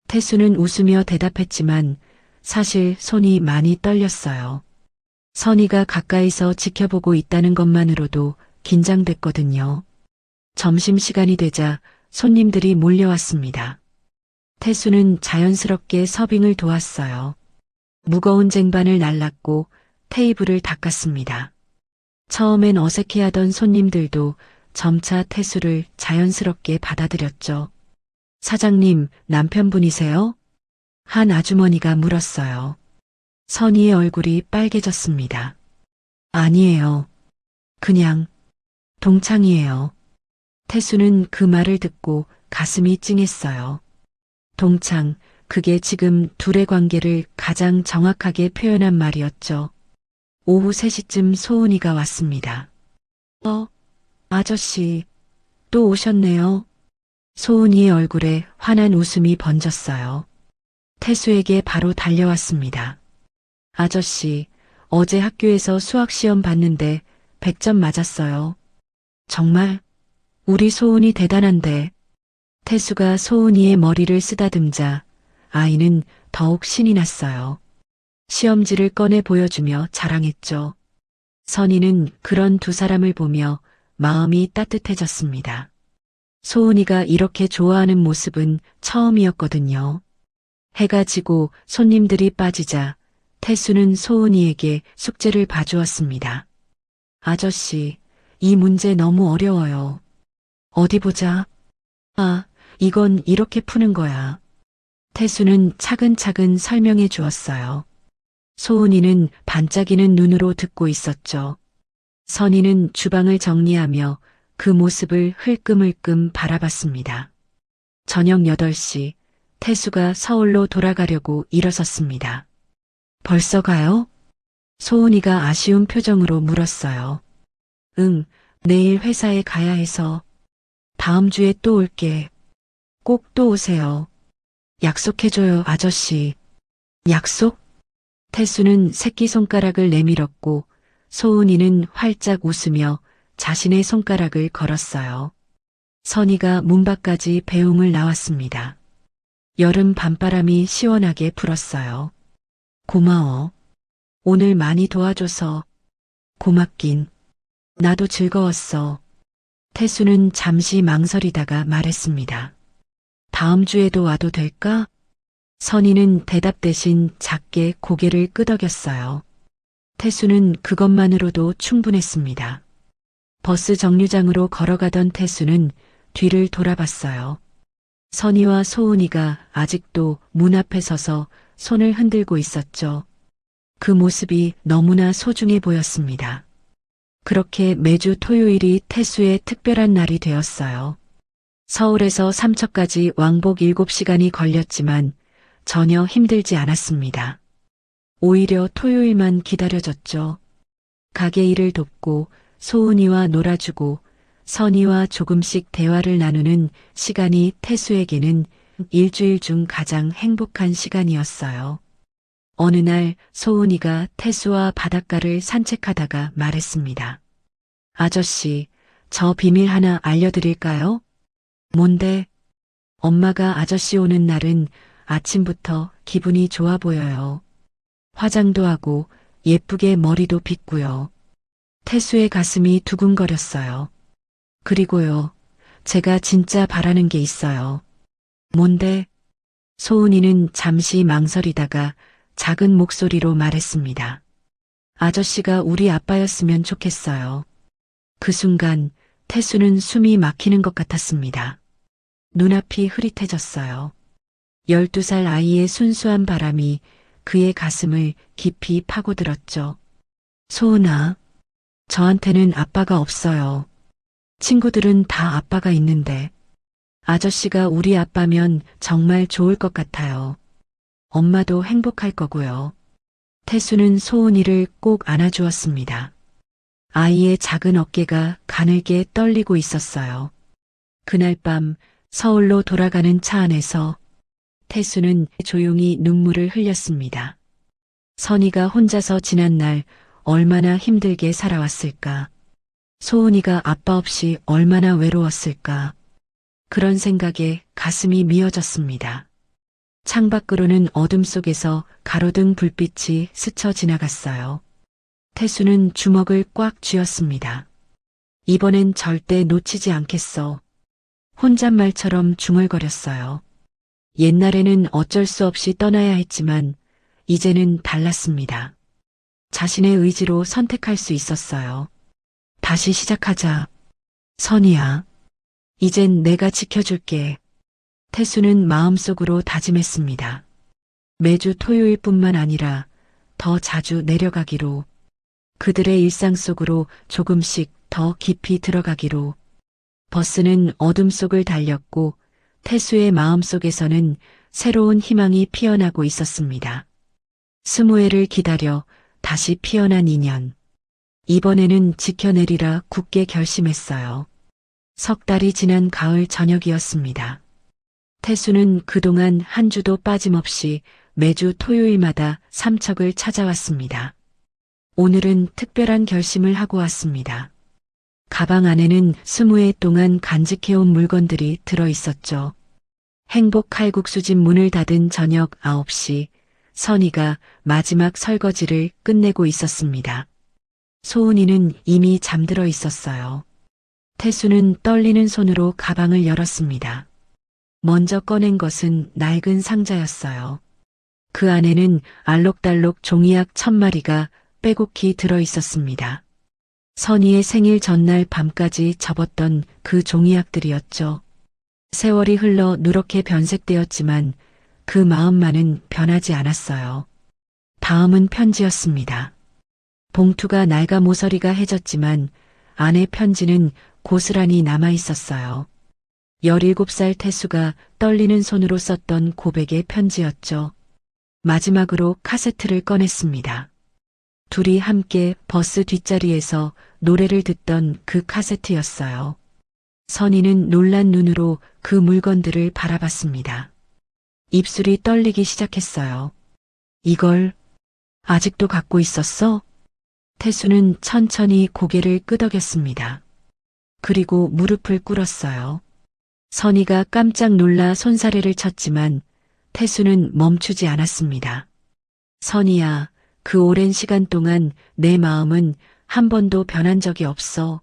태수는 웃으며 대답했지만 사실 손이 많이 떨렸어요. 선희가 가까이서 지켜보고 있다는 것만으로도 긴장됐거든요. 점심시간이 되자 손님들이 몰려왔습니다. 태수는 자연스럽게 서빙을 도왔어요. 무거운 쟁반을 날랐고 테이블을 닦았습니다. 처음엔 어색해하던 손님들도 점차 태수를 자연스럽게 받아들였죠. 사장님, 남편분이세요? 한 아주머니가 물었어요. 선희의 얼굴이 빨개졌습니다. 아니에요. 그냥 동창이에요. 태수는 그 말을 듣고 가슴이 찡했어요. 동창, 그게 지금 둘의 관계를 가장 정확하게 표현한 말이었죠. 오후 3시쯤 소은이가 왔습니다. 아저씨, 또 오셨네요. 소은이의 얼굴에 환한 웃음이 번졌어요. 태수에게 바로 달려왔습니다. 아저씨, 어제 학교에서 수학시험 봤는데 100점 맞았어요. 정말? 우리 소은이 대단한데. 태수가 소은이의 머리를 쓰다듬자 아이는 더욱 신이 났어요. 시험지를 꺼내 보여주며 자랑했죠. 선희는 그런 두 사람을 보며 마음이 따뜻해졌습니다. 소은이가 이렇게 좋아하는 모습은 처음이었거든요. 해가 지고 손님들이 빠지자 태수는 소은이에게 숙제를 봐주었습니다. 아저씨, 이 문제 너무 어려워요. 어디 보자. 아, 이건 이렇게 푸는 거야. 태수는 차근차근 설명해 주었어요. 소은이는 반짝이는 눈으로 듣고 있었죠. 선희는 주방을 정리하며 그 모습을 흘끔흘끔 바라봤습니다. 저녁 8시, 태수가 서울로 돌아가려고 일어섰습니다. 벌써 가요? 소은이가 아쉬운 표정으로 물었어요. 응, 내일 회사에 가야 해서. 다음 주에 또 올게. 꼭 또 오세요. 약속해줘요, 아저씨. 약속? 태수는 새끼손가락을 내밀었고 소은이는 활짝 웃으며 자신의 손가락을 걸었어요. 선희가 문 밖까지 배웅을 나왔습니다. 여름 밤바람이 시원하게 불었어요. 고마워. 오늘 많이 도와줘서. 고맙긴. 나도 즐거웠어. 태수는 잠시 망설이다가 말했습니다. 다음 주에도 와도 될까? 선희는 대답 대신 작게 고개를 끄덕였어요. 태수는 그것만으로도 충분했습니다. 버스 정류장으로 걸어가던 태수는 뒤를 돌아봤어요. 선희와 소은이가 아직도 문 앞에 서서 손을 흔들고 있었죠. 그 모습이 너무나 소중해 보였습니다. 그렇게 매주 토요일이 태수의 특별한 날이 되었어요. 서울에서 삼척까지 왕복 7시간이 걸렸지만 전혀 힘들지 않았습니다. 오히려 토요일만 기다려졌죠. 가게 일을 돕고 소은이와 놀아주고 선희와 조금씩 대화를 나누는 시간이 태수에게는 일주일 중 가장 행복한 시간이었어요. 어느 날 소은이가 태수와 바닷가를 산책하다가 말했습니다. 아저씨, 저 비밀 하나 알려드릴까요? 뭔데? 엄마가 아저씨 오는 날은 아침부터 기분이 좋아 보여요. 화장도 하고 예쁘게 머리도 빗고요. 태수의 가슴이 두근거렸어요. 그리고요, 제가 진짜 바라는 게 있어요. 뭔데? 소은이는 잠시 망설이다가 작은 목소리로 말했습니다. 아저씨가 우리 아빠였으면 좋겠어요. 그 순간 태수는 숨이 막히는 것 같았습니다. 눈앞이 흐릿해졌어요. 12살 아이의 순수한 바람이 그의 가슴을 깊이 파고들었죠. 소은아, 저한테는 아빠가 없어요. 친구들은 다 아빠가 있는데 아저씨가 우리 아빠면 정말 좋을 것 같아요. 엄마도 행복할 거고요. 태수는 소은이를 꼭 안아주었습니다. 아이의 작은 어깨가 가늘게 떨리고 있었어요. 그날 밤 서울로 돌아가는 차 안에서 태수는 조용히 눈물을 흘렸습니다. 선희가 혼자서 지난 날 얼마나 힘들게 살아왔을까. 소은이가 아빠 없이 얼마나 외로웠을까. 그런 생각에 가슴이 미어졌습니다. 창밖으로는 어둠 속에서 가로등 불빛이 스쳐 지나갔어요. 태수는 주먹을 꽉 쥐었습니다. 이번엔 절대 놓치지 않겠어. 혼잣말처럼 중얼거렸어요. 옛날에는 어쩔 수 없이 떠나야 했지만 이제는 달랐습니다. 자신의 의지로 선택할 수 있었어요. 다시 시작하자. 선희야. 이젠 내가 지켜줄게. 태수는 마음속으로 다짐했습니다. 매주 토요일뿐만 아니라 더 자주 내려가기로, 그들의 일상 속으로 조금씩 더 깊이 들어가기로. 버스는 어둠 속을 달렸고 태수의 마음속에서는 새로운 희망이 피어나고 있었습니다. 20회를 기다려 다시 피어난 인연. 이번에는 지켜내리라 굳게 결심했어요. 석 달이 지난 가을 저녁이었습니다. 태수는 그동안 한 주도 빠짐없이 매주 토요일마다 삼척을 찾아왔습니다. 오늘은 특별한 결심을 하고 왔습니다. 가방 안에는 20회 동안 간직해온 물건들이 들어 있었죠. 행복 칼국수집 문을 닫은 저녁 9시, 선희가 마지막 설거지를 끝내고 있었습니다. 소은이는 이미 잠들어 있었어요. 태수는 떨리는 손으로 가방을 열었습니다. 먼저 꺼낸 것은 낡은 상자였어요. 그 안에는 알록달록 종이약 1000마리가 빼곡히 들어 있었습니다. 선희의 생일 전날 밤까지 접었던 그 종이약들이었죠. 세월이 흘러 누렇게 변색되었지만 그 마음만은 변하지 않았어요. 다음은 편지였습니다. 봉투가 낡아 모서리가 해졌지만 안의 편지는 고스란히 남아 있었어요. 17살 태수가 떨리는 손으로 썼던 고백의 편지였죠. 마지막으로 카세트를 꺼냈습니다. 둘이 함께 버스 뒷자리에서 노래를 듣던 그 카세트였어요. 선희는 놀란 눈으로 그 물건들을 바라봤습니다. 입술이 떨리기 시작했어요. 이걸 아직도 갖고 있었어? 태수는 천천히 고개를 끄덕였습니다. 그리고 무릎을 꿇었어요. 선희가 깜짝 놀라 손사래를 쳤지만 태수는 멈추지 않았습니다. 선희야, 그 오랜 시간 동안 내 마음은 한 번도 변한 적이 없어.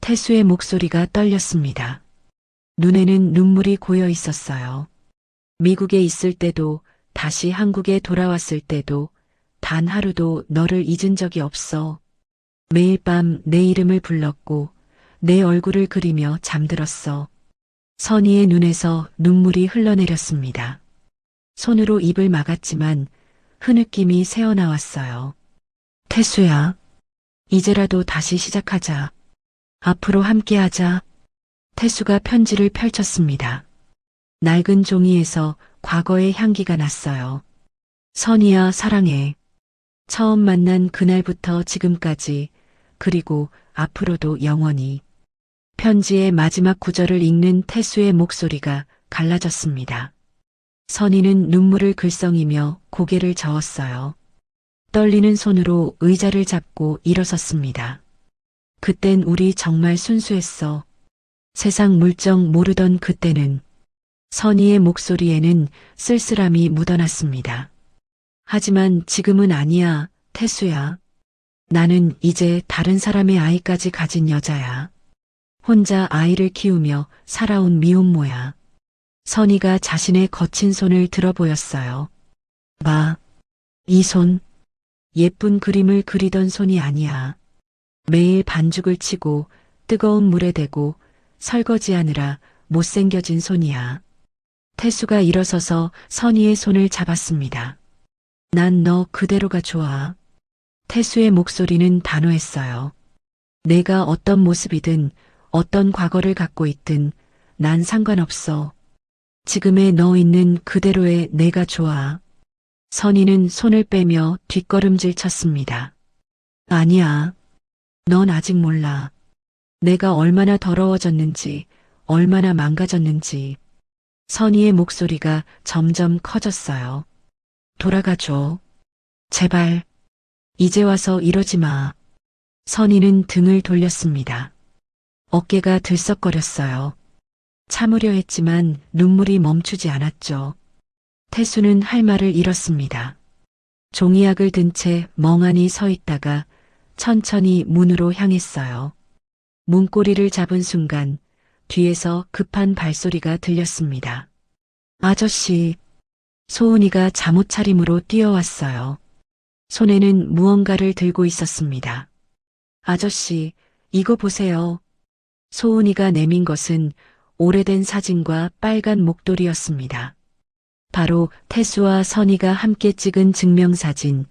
태수의 목소리가 떨렸습니다. 눈에는 눈물이 고여 있었어요. 미국에 있을 때도 다시 한국에 돌아왔을 때도 단 하루도 너를 잊은 적이 없어. 매일 밤 내 이름을 불렀고 내 얼굴을 그리며 잠들었어. 선희의 눈에서 눈물이 흘러내렸습니다. 손으로 입을 막았지만 흐느낌이 새어나왔어요. 태수야, 이제라도 다시 시작하자. 앞으로 함께하자. 태수가 편지를 펼쳤습니다. 낡은 종이에서 과거의 향기가 났어요. 선희야, 사랑해. 처음 만난 그날부터 지금까지, 그리고 앞으로도 영원히. 편지의 마지막 구절을 읽는 태수의 목소리가 갈라졌습니다. 선희는 눈물을 글썽이며 고개를 저었어요. 떨리는 손으로 의자를 잡고 일어섰습니다. 그땐 우리 정말 순수했어. 세상 물정 모르던 그때는. 선희의 목소리에는 쓸쓸함이 묻어났습니다. 하지만 지금은 아니야, 태수야. 나는 이제 다른 사람의 아이까지 가진 여자야. 혼자 아이를 키우며 살아온 미혼모야. 선희가 자신의 거친 손을 들어 보였어요. 봐, 이 손. 예쁜 그림을 그리던 손이 아니야. 매일 반죽을 치고 뜨거운 물에 대고 설거지하느라 못생겨진 손이야. 태수가 일어서서 선희의 손을 잡았습니다. 난 너 그대로가 좋아. 태수의 목소리는 단호했어요. 내가 어떤 모습이든 어떤 과거를 갖고 있든 난 상관없어. 지금의 너 있는 그대로의 내가 좋아. 선희는 손을 빼며 뒷걸음질 쳤습니다. 아니야. 넌 아직 몰라. 내가 얼마나 더러워졌는지, 얼마나 망가졌는지. 선희의 목소리가 점점 커졌어요. 돌아가줘. 제발. 이제 와서 이러지 마. 선희는 등을 돌렸습니다. 어깨가 들썩거렸어요. 참으려 했지만 눈물이 멈추지 않았죠. 태수는 할 말을 잃었습니다. 종이약을 든 채 멍하니 서 있다가 천천히 문으로 향했어요. 문고리를 잡은 순간 뒤에서 급한 발소리가 들렸습니다. 아저씨. 소은이가 잠옷 차림으로 뛰어왔어요. 손에는 무언가를 들고 있었습니다. 아저씨, 이거 보세요. 소은이가 내민 것은 오래된 사진과 빨간 목도리였습니다. 바로 태수와 선희가 함께 찍은 증명사진,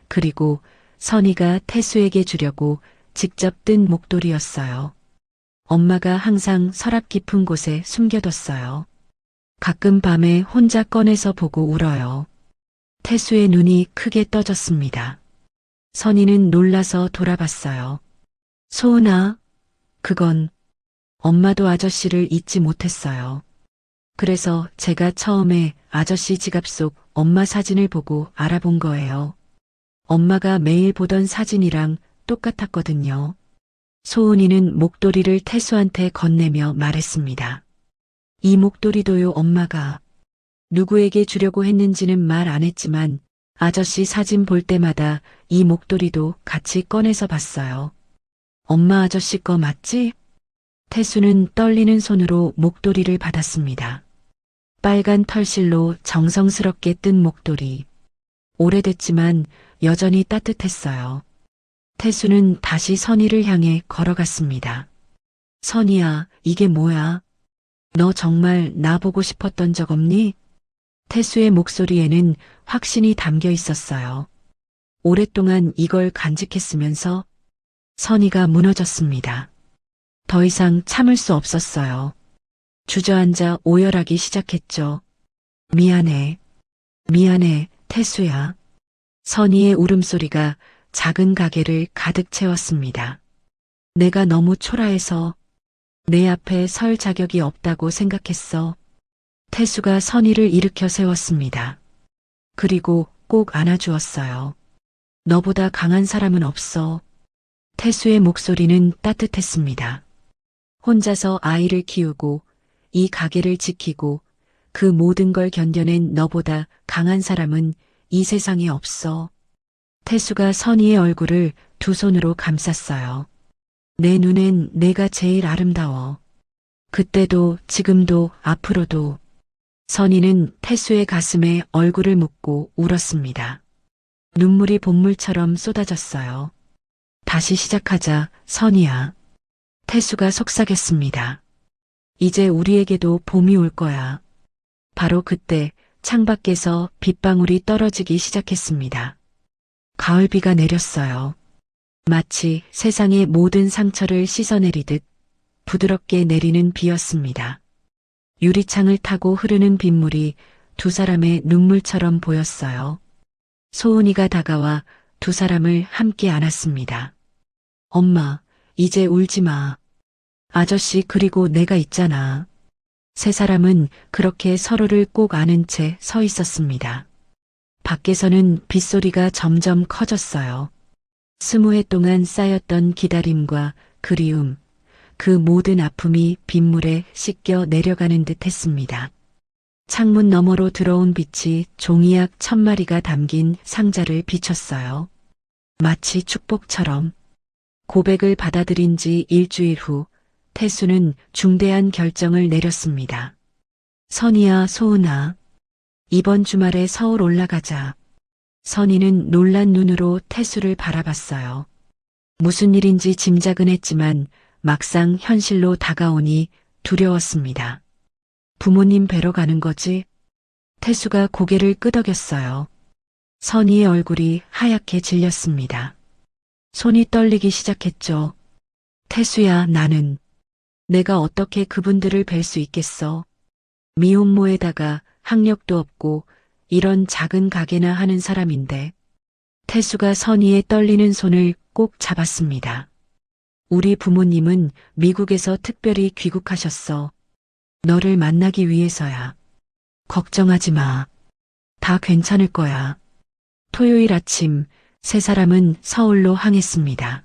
그리고 선희가 태수에게 주려고 직접 뜬 목도리였어요. 엄마가 항상 서랍 깊은 곳에 숨겨뒀어요. 가끔 밤에 혼자 꺼내서 보고 울어요. 태수의 눈이 크게 떠졌습니다. 선희는 놀라서 돌아봤어요. 소은아, 그건 엄마도 아저씨를 잊지 못했어요. 그래서 제가 처음에 아저씨 지갑 속 엄마 사진을 보고 알아본 거예요. 엄마가 매일 보던 사진이랑 똑같았거든요. 소은이는 목도리를 태수한테 건네며 말했습니다. 이 목도리도요, 엄마가. 누구에게 주려고 했는지는 말 안 했지만 아저씨 사진 볼 때마다 이 목도리도 같이 꺼내서 봤어요. 엄마 아저씨 거 맞지? 태수는 떨리는 손으로 목도리를 받았습니다. 빨간 털실로 정성스럽게 뜬 목도리. 오래됐지만 여전히 따뜻했어요. 태수는 다시 선희를 향해 걸어갔습니다. 선희야, 이게 뭐야? 너 정말 나 보고 싶었던 적 없니? 태수의 목소리에는 확신이 담겨 있었어요. 오랫동안 이걸 간직했으면서 선희가 무너졌습니다. 더 이상 참을 수 없었어요. 주저앉아 오열하기 시작했죠. 미안해. 미안해, 태수야. 선희의 울음소리가 작은 가게를 가득 채웠습니다. 내가 너무 초라해서 내 앞에 설 자격이 없다고 생각했어. 태수가 선희를 일으켜 세웠습니다. 그리고 꼭 안아주었어요. 너보다 강한 사람은 없어. 태수의 목소리는 따뜻했습니다. 혼자서 아이를 키우고 이 가게를 지키고 그 모든 걸 견뎌낸 너보다 강한 사람은 이 세상에 없어. 태수가 선희의 얼굴을 두 손으로 감쌌어요. 내 눈엔 내가 제일 아름다워. 그때도 지금도 앞으로도. 선희는 태수의 가슴에 얼굴을 묻고 울었습니다. 눈물이 본물처럼 쏟아졌어요. 다시 시작하자, 선희야. 태수가 속삭였습니다. 이제 우리에게도 봄이 올 거야. 바로 그때 창밖에서 빗방울이 떨어지기 시작했습니다. 가을비가 내렸어요. 마치 세상의 모든 상처를 씻어내리듯 부드럽게 내리는 비였습니다. 유리창을 타고 흐르는 빗물이 두 사람의 눈물처럼 보였어요. 소은이가 다가와 두 사람을 함께 안았습니다. 엄마, 이제 울지 마. 아저씨 그리고 내가 있잖아. 세 사람은 그렇게 서로를 꼭 안은 채 서 있었습니다. 밖에서는 빗소리가 점점 커졌어요. 20해 동안 쌓였던 기다림과 그리움, 그 모든 아픔이 빗물에 씻겨 내려가는 듯 했습니다. 창문 너머로 들어온 빛이 종이약 1000마리가 담긴 상자를 비췄어요. 마치 축복처럼. 고백을 받아들인 지 일주일 후 태수는 중대한 결정을 내렸습니다. 선희야, 소은아. 이번 주말에 서울 올라가자. 선희는 놀란 눈으로 태수를 바라봤어요. 무슨 일인지 짐작은 했지만 막상 현실로 다가오니 두려웠습니다. 부모님 뵈러 가는 거지? 태수가 고개를 끄덕였어요. 선희의 얼굴이 하얗게 질렸습니다. 손이 떨리기 시작했죠. 태수야, 내가 어떻게 그분들을 뵐 수 있겠어? 미혼모에다가 학력도 없고 이런 작은 가게나 하는 사람인데. 태수가 선희의 떨리는 손을 꼭 잡았습니다. 우리 부모님은 미국에서 특별히 귀국하셨어. 너를 만나기 위해서야. 걱정하지 마. 다 괜찮을 거야. 토요일 아침 세 사람은 서울로 항했습니다.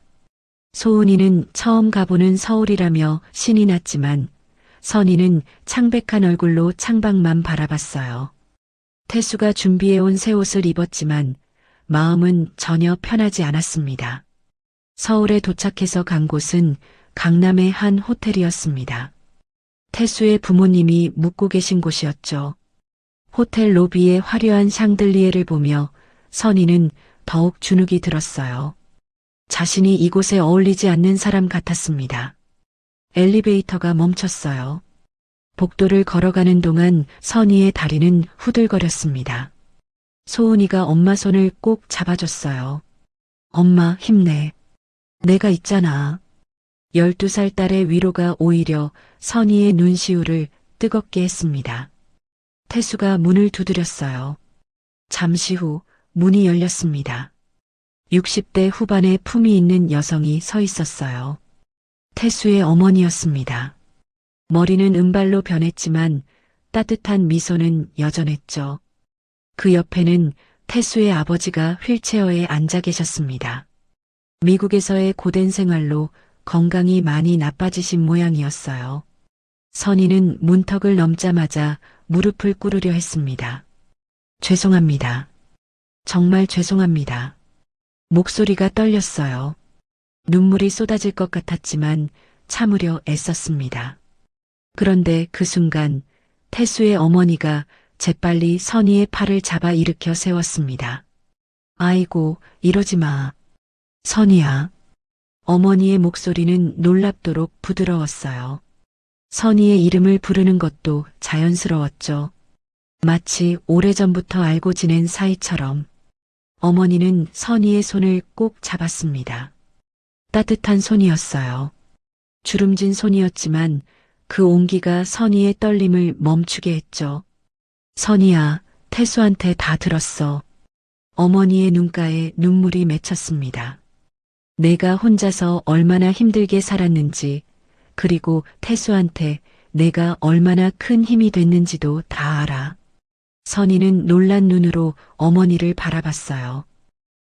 소은이는 처음 가보는 서울이라며 신이 났지만 선희는 창백한 얼굴로 창밖만 바라봤어요. 태수가 준비해온 새 옷을 입었지만 마음은 전혀 편하지 않았습니다. 서울에 도착해서 간 곳은 강남의 한 호텔이었습니다. 태수의 부모님이 묵고 계신 곳이었죠. 호텔 로비의 화려한 샹들리에를 보며 선희는 더욱 주눅이 들었어요. 자신이 이곳에 어울리지 않는 사람 같았습니다. 엘리베이터가 멈췄어요. 복도를 걸어가는 동안 선희의 다리는 후들거렸습니다. 소은이가 엄마 손을 꼭 잡아줬어요. 엄마, 힘내. 내가 있잖아. 12살 딸의 위로가 오히려 선희의 눈시울을 뜨겁게 했습니다. 태수가 문을 두드렸어요. 잠시 후 문이 열렸습니다. 60대 후반의 품이 있는 여성이 서 있었어요. 태수의 어머니였습니다. 머리는 은발로 변했지만 따뜻한 미소는 여전했죠. 그 옆에는 태수의 아버지가 휠체어에 앉아 계셨습니다. 미국에서의 고된 생활로 건강이 많이 나빠지신 모양이었어요. 선희는 문턱을 넘자마자 무릎을 꿇으려 했습니다. 죄송합니다. 정말 죄송합니다. 목소리가 떨렸어요. 눈물이 쏟아질 것 같았지만 참으려 애썼습니다. 그런데 그 순간 태수의 어머니가 재빨리 선희의 팔을 잡아 일으켜 세웠습니다. 아이고, 이러지 마. 선희야. 어머니의 목소리는 놀랍도록 부드러웠어요. 선희의 이름을 부르는 것도 자연스러웠죠. 마치 오래전부터 알고 지낸 사이처럼. 어머니는 선희의 손을 꼭 잡았습니다. 따뜻한 손이었어요. 주름진 손이었지만 그 온기가 선희의 떨림을 멈추게 했죠. 선희야, 태수한테 다 들었어. 어머니의 눈가에 눈물이 맺혔습니다. 내가 혼자서 얼마나 힘들게 살았는지, 그리고 태수한테 내가 얼마나 큰 힘이 됐는지도 다 알아. 선희는 놀란 눈으로 어머니를 바라봤어요.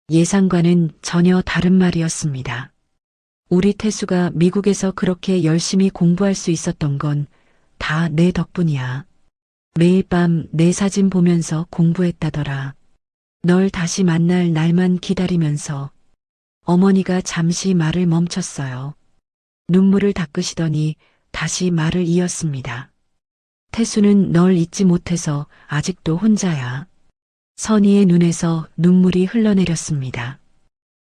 예상과는 전혀 다른 말이었습니다. 우리 태수가 미국에서 그렇게 열심히 공부할 수 있었던 건 다 내 덕분이야. 매일 밤 내 사진 보면서 공부했다더라. 널 다시 만날 날만 기다리면서 어머니가 잠시 말을 멈췄어요. 눈물을 닦으시더니 다시 말을 이었습니다. 태수는 널 잊지 못해서 아직도 혼자야. 선희의 눈에서 눈물이 흘러내렸습니다.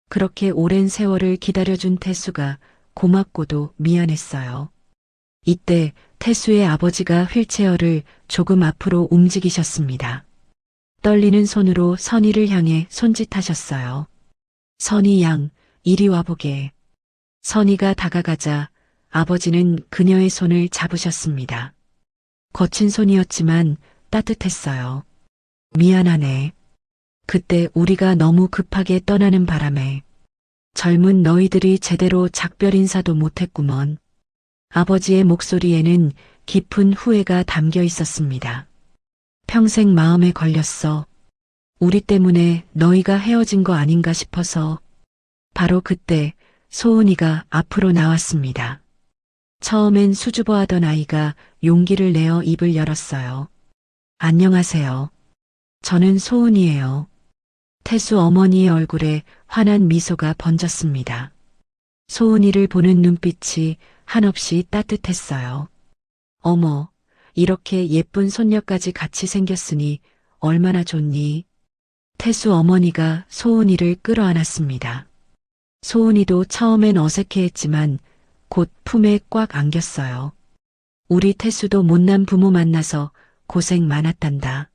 그렇게 오랜 세월을 기다려준 태수가 고맙고도 미안했어요. 이때 태수의 아버지가 휠체어를 조금 앞으로 움직이셨습니다. 떨리는 손으로 선희를 향해 손짓하셨어요. 선희 양, 이리 와보게. 선희가 다가가자 아버지는 그녀의 손을 잡으셨습니다. 거친 손이었지만 따뜻했어요. 미안하네. 그때 우리가 너무 급하게 떠나는 바람에 젊은 너희들이 제대로 작별 인사도 못했구먼. 아버지의 목소리에는 깊은 후회가 담겨 있었습니다. 평생 마음에 걸렸어. 우리 때문에 너희가 헤어진 거 아닌가 싶어서. 바로 그때 소은이가 앞으로 나왔습니다. 처음엔 수줍어하던 아이가 용기를 내어 입을 열었어요. 안녕하세요. 저는 소은이에요. 태수 어머니의 얼굴에 환한 미소가 번졌습니다. 소은이를 보는 눈빛이 한없이 따뜻했어요. 어머, 이렇게 예쁜 손녀까지 같이 생겼으니 얼마나 좋니? 태수 어머니가 소은이를 끌어안았습니다. 소은이도 처음엔 어색해했지만 곧 품에 꽉 안겼어요. 우리 태수도 못난 부모 만나서 고생 많았단다.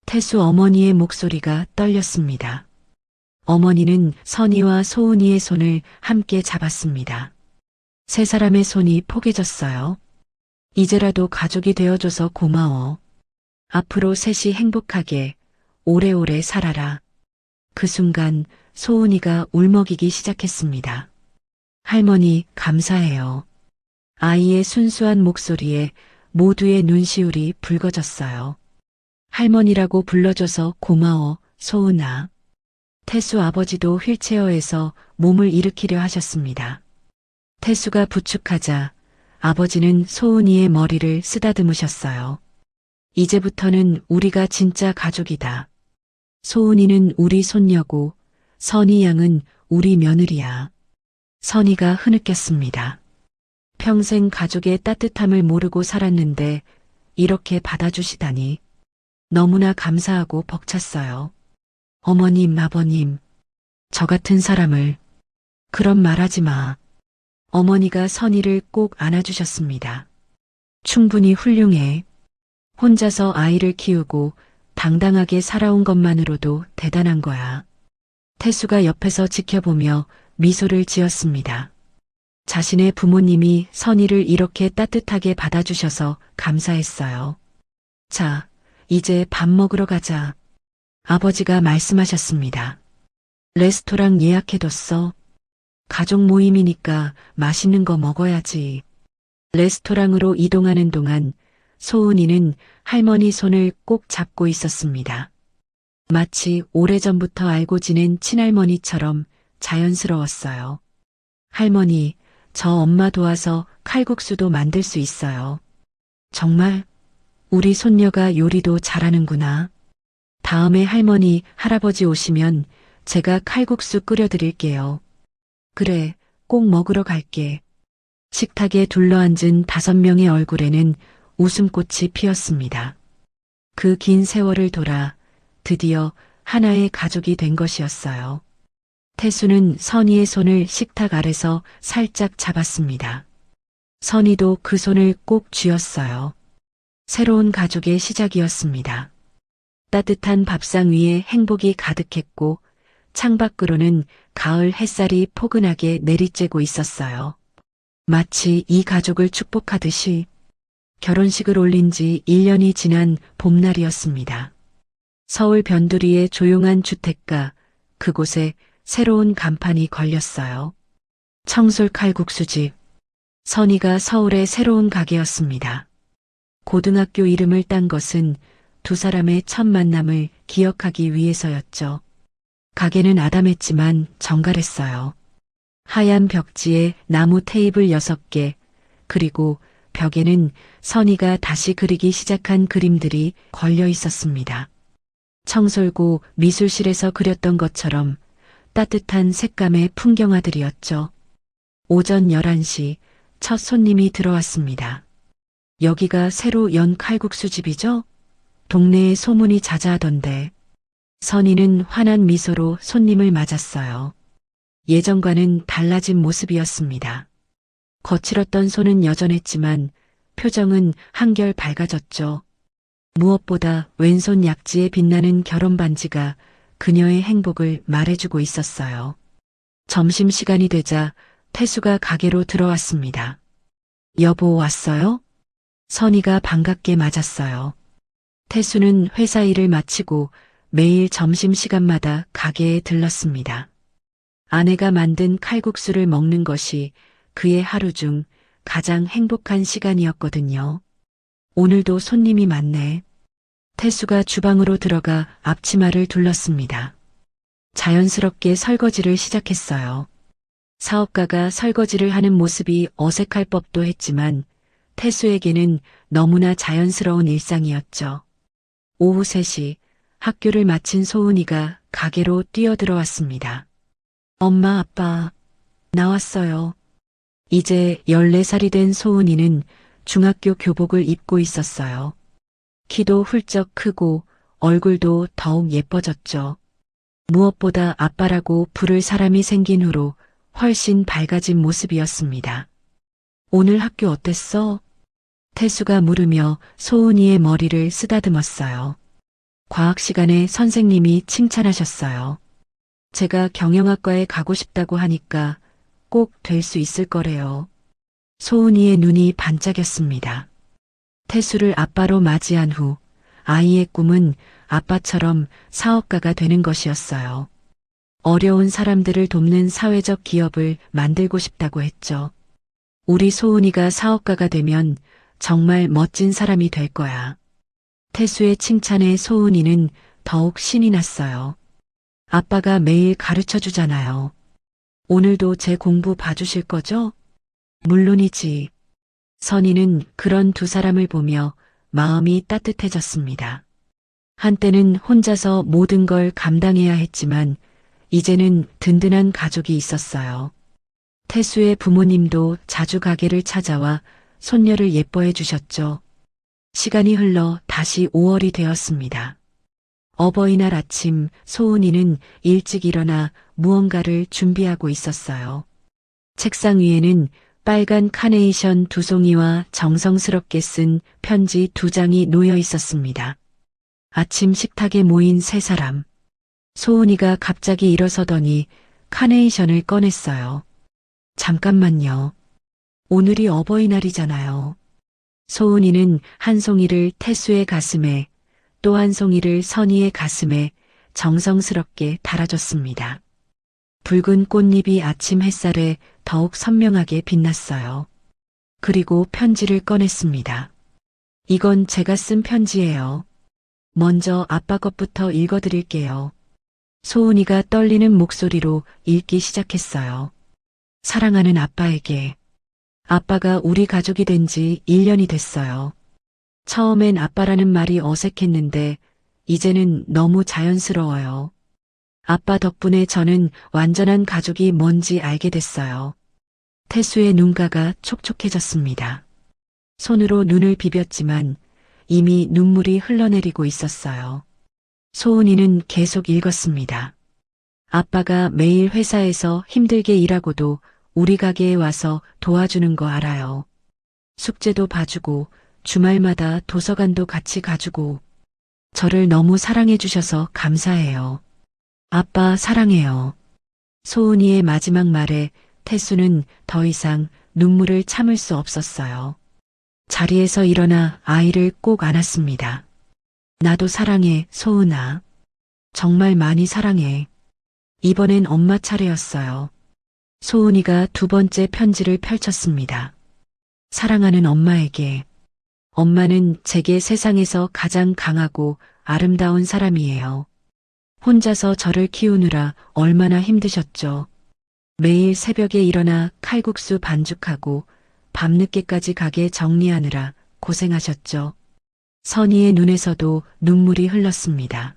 태수 어머니의 목소리가 떨렸습니다. 어머니는 선희와 소은이의 손을 함께 잡았습니다. 세 사람의 손이 포개졌어요. 이제라도 가족이 되어줘서 고마워. 앞으로 셋이 행복하게 오래오래 살아라. 그 순간 소은이가 울먹이기 시작했습니다. 할머니, 감사해요. 아이의 순수한 목소리에 모두의 눈시울이 붉어졌어요. 할머니라고 불러줘서 고마워, 소은아. 태수 아버지도 휠체어에서 몸을 일으키려 하셨습니다. 태수가 부축하자 아버지는 소은이의 머리를 쓰다듬으셨어요. 이제부터는 우리가 진짜 가족이다. 소은이는 우리 손녀고 선희 양은 우리 며느리야. 선희가 흐느꼈습니다. 평생 가족의 따뜻함을 모르고 살았는데 이렇게 받아주시다니 너무나 감사하고 벅찼어요. 어머님, 아버님, 저 같은 사람을 그런 말하지 마. 어머니가 선희를 꼭 안아주셨습니다. 충분히 훌륭해. 혼자서 아이를 키우고 당당하게 살아온 것만으로도 대단한 거야. 태수가 옆에서 지켜보며 미소를 지었습니다. 자신의 부모님이 선희를 이렇게 따뜻하게 받아주셔서 감사했어요. 자, 이제 밥 먹으러 가자. 아버지가 말씀하셨습니다. 레스토랑 예약해뒀어. 가족 모임이니까 맛있는 거 먹어야지. 레스토랑으로 이동하는 동안 소은이는 할머니 손을 꼭 잡고 있었습니다. 마치 오래전부터 알고 지낸 친할머니처럼 자연스러웠어요. 할머니, 저 엄마 도와서 칼국수도 만들 수 있어요. 정말? 우리 손녀가 요리도 잘하는구나. 다음에 할머니, 할아버지 오시면 제가 칼국수 끓여드릴게요. 그래, 꼭 먹으러 갈게. 식탁에 둘러앉은 5명의 얼굴에는 웃음꽃이 피었습니다. 그 긴 세월을 돌아 드디어 하나의 가족이 된 것이었어요. 태수는 선희의 손을 식탁 아래서 살짝 잡았습니다. 선희도 그 손을 꼭 쥐었어요. 새로운 가족의 시작이었습니다. 따뜻한 밥상 위에 행복이 가득했고 창밖으로는 가을 햇살이 포근하게 내리쬐고 있었어요. 마치 이 가족을 축복하듯이 결혼식을 올린 지 1년이 지난 봄날이었습니다. 서울 변두리의 조용한 주택가, 그곳에 새로운 간판이 걸렸어요. 청솔 칼국수집. 선희가 서울의 새로운 가게였습니다. 고등학교 이름을 딴 것은 두 사람의 첫 만남을 기억하기 위해서였죠. 가게는 아담했지만 정갈했어요. 하얀 벽지에 나무 테이블 6개, 그리고 벽에는 선희가 다시 그리기 시작한 그림들이 걸려 있었습니다. 청솔고 미술실에서 그렸던 것처럼 따뜻한 색감의 풍경화들이었죠. 오전 11시 첫 손님이 들어왔습니다. 여기가 새로 연 칼국수 집이죠? 동네에 소문이 자자하던데. 선희는 환한 미소로 손님을 맞았어요. 예전과는 달라진 모습이었습니다. 거칠었던 손은 여전했지만 표정은 한결 밝아졌죠. 무엇보다 왼손 약지에 빛나는 결혼 반지가 그녀의 행복을 말해주고 있었어요. 점심시간이 되자 태수가 가게로 들어왔습니다. 여보 왔어요? 선희가 반갑게 맞았어요. 태수는 회사 일을 마치고 매일 점심시간마다 가게에 들렀습니다. 아내가 만든 칼국수를 먹는 것이 그의 하루 중 가장 행복한 시간이었거든요. 오늘도 손님이 많네. 태수가 주방으로 들어가 앞치마를 둘렀습니다. 자연스럽게 설거지를 시작했어요. 사업가가 설거지를 하는 모습이 어색할 법도 했지만 태수에게는 너무나 자연스러운 일상이었죠. 오후 3시 학교를 마친 소은이가 가게로 뛰어들어왔습니다. 엄마, 아빠, 나왔어요. 이제 14살이 된 소은이는 중학교 교복을 입고 있었어요. 키도 훌쩍 크고 얼굴도 더욱 예뻐졌죠. 무엇보다 아빠라고 부를 사람이 생긴 후로 훨씬 밝아진 모습이었습니다. 오늘 학교 어땠어? 태수가 물으며 소은이의 머리를 쓰다듬었어요. 과학 시간에 선생님이 칭찬하셨어요. 제가 경영학과에 가고 싶다고 하니까 꼭 될 수 있을 거래요. 소은이의 눈이 반짝였습니다. 태수를 아빠로 맞이한 후 아이의 꿈은 아빠처럼 사업가가 되는 것이었어요. 어려운 사람들을 돕는 사회적 기업을 만들고 싶다고 했죠. 우리 소은이가 사업가가 되면 정말 멋진 사람이 될 거야. 태수의 칭찬에 소은이는 더욱 신이 났어요. 아빠가 매일 가르쳐 주잖아요. 오늘도 제 공부 봐주실 거죠? 물론이지. 선희는 그런 두 사람을 보며 마음이 따뜻해졌습니다. 한때는 혼자서 모든 걸 감당해야 했지만 이제는 든든한 가족이 있었어요. 태수의 부모님도 자주 가게를 찾아와 손녀를 예뻐해 주셨죠. 시간이 흘러 다시 5월이 되었습니다. 어버이날 아침 소은이는 일찍 일어나 무언가를 준비하고 있었어요. 책상 위에는 빨간 카네이션 2송이와 정성스럽게 쓴 편지 2장이 놓여 있었습니다. 아침 식탁에 모인 3사람. 소은이가 갑자기 일어서더니 카네이션을 꺼냈어요. 잠깐만요. 오늘이 어버이날이잖아요. 소은이는 한 송이를 태수의 가슴에 또 한 송이를 선희의 가슴에 정성스럽게 달아줬습니다. 붉은 꽃잎이 아침 햇살에 더욱 선명하게 빛났어요. 그리고 편지를 꺼냈습니다. 이건 제가 쓴 편지예요. 먼저 아빠 것부터 읽어드릴게요. 소은이가 떨리는 목소리로 읽기 시작했어요. 사랑하는 아빠에게. 아빠가 우리 가족이 된 지 1년이 됐어요. 처음엔 아빠라는 말이 어색했는데 이제는 너무 자연스러워요. 아빠 덕분에 저는 완전한 가족이 뭔지 알게 됐어요. 태수의 눈가가 촉촉해졌습니다. 손으로 눈을 비볐지만 이미 눈물이 흘러내리고 있었어요. 소은이는 계속 읽었습니다. 아빠가 매일 회사에서 힘들게 일하고도 우리 가게에 와서 도와주는 거 알아요. 숙제도 봐주고 주말마다 도서관도 같이 가주고 저를 너무 사랑해 주셔서 감사해요. 아빠 사랑해요. 소은이의 마지막 말에 태수는 더 이상 눈물을 참을 수 없었어요. 자리에서 일어나 아이를 꼭 안았습니다. 나도 사랑해, 소은아. 정말 많이 사랑해. 이번엔 엄마 차례였어요. 소은이가 2번째 편지를 펼쳤습니다. 사랑하는 엄마에게. 엄마는 제게 세상에서 가장 강하고 아름다운 사람이에요. 혼자서 저를 키우느라 얼마나 힘드셨죠. 매일 새벽에 일어나 칼국수 반죽하고 밤늦게까지 가게 정리하느라 고생하셨죠. 선희의 눈에서도 눈물이 흘렀습니다.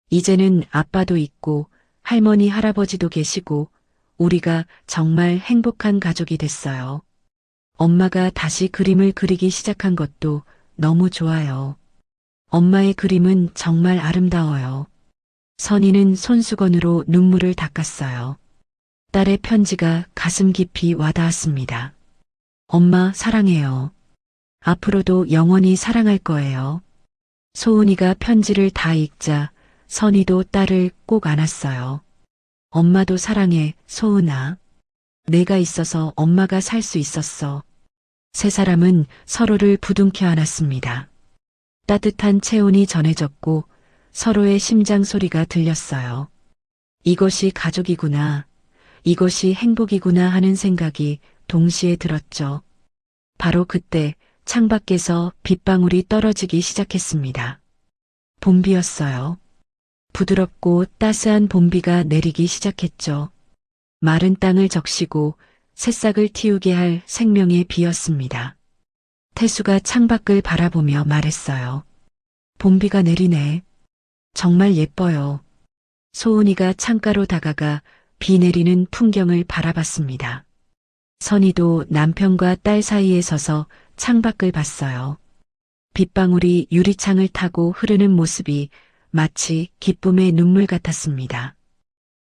이제는 아빠도 있고 할머니, 할아버지도 계시고 우리가 정말 행복한 가족이 됐어요. 엄마가 다시 그림을 그리기 시작한 것도 너무 좋아요. 엄마의 그림은 정말 아름다워요. 선희는 손수건으로 눈물을 닦았어요. 딸의 편지가 가슴 깊이 와닿았습니다. 엄마 사랑해요. 앞으로도 영원히 사랑할 거예요. 소은이가 편지를 다 읽자 선희도 딸을 꼭 안았어요. 엄마도 사랑해, 소은아. 내가 있어서 엄마가 살 수 있었어. 세 사람은 서로를 부둥켜 안았습니다. 따뜻한 체온이 전해졌고 서로의 심장 소리가 들렸어요. 이것이 가족이구나. 이것이 행복이구나 하는 생각이 동시에 들었죠. 바로 그때 창밖에서 빗방울이 떨어지기 시작했습니다. 봄비였어요. 부드럽고 따스한 봄비가 내리기 시작했죠. 마른 땅을 적시고 새싹을 틔우게 할 생명의 비였습니다. 태수가 창밖을 바라보며 말했어요. 봄비가 내리네. 정말 예뻐요. 소은이가 창가로 다가가 비 내리는 풍경을 바라봤습니다. 선희도 남편과 딸 사이에 서서 창밖을 봤어요. 빗방울이 유리창을 타고 흐르는 모습이 마치 기쁨의 눈물 같았습니다.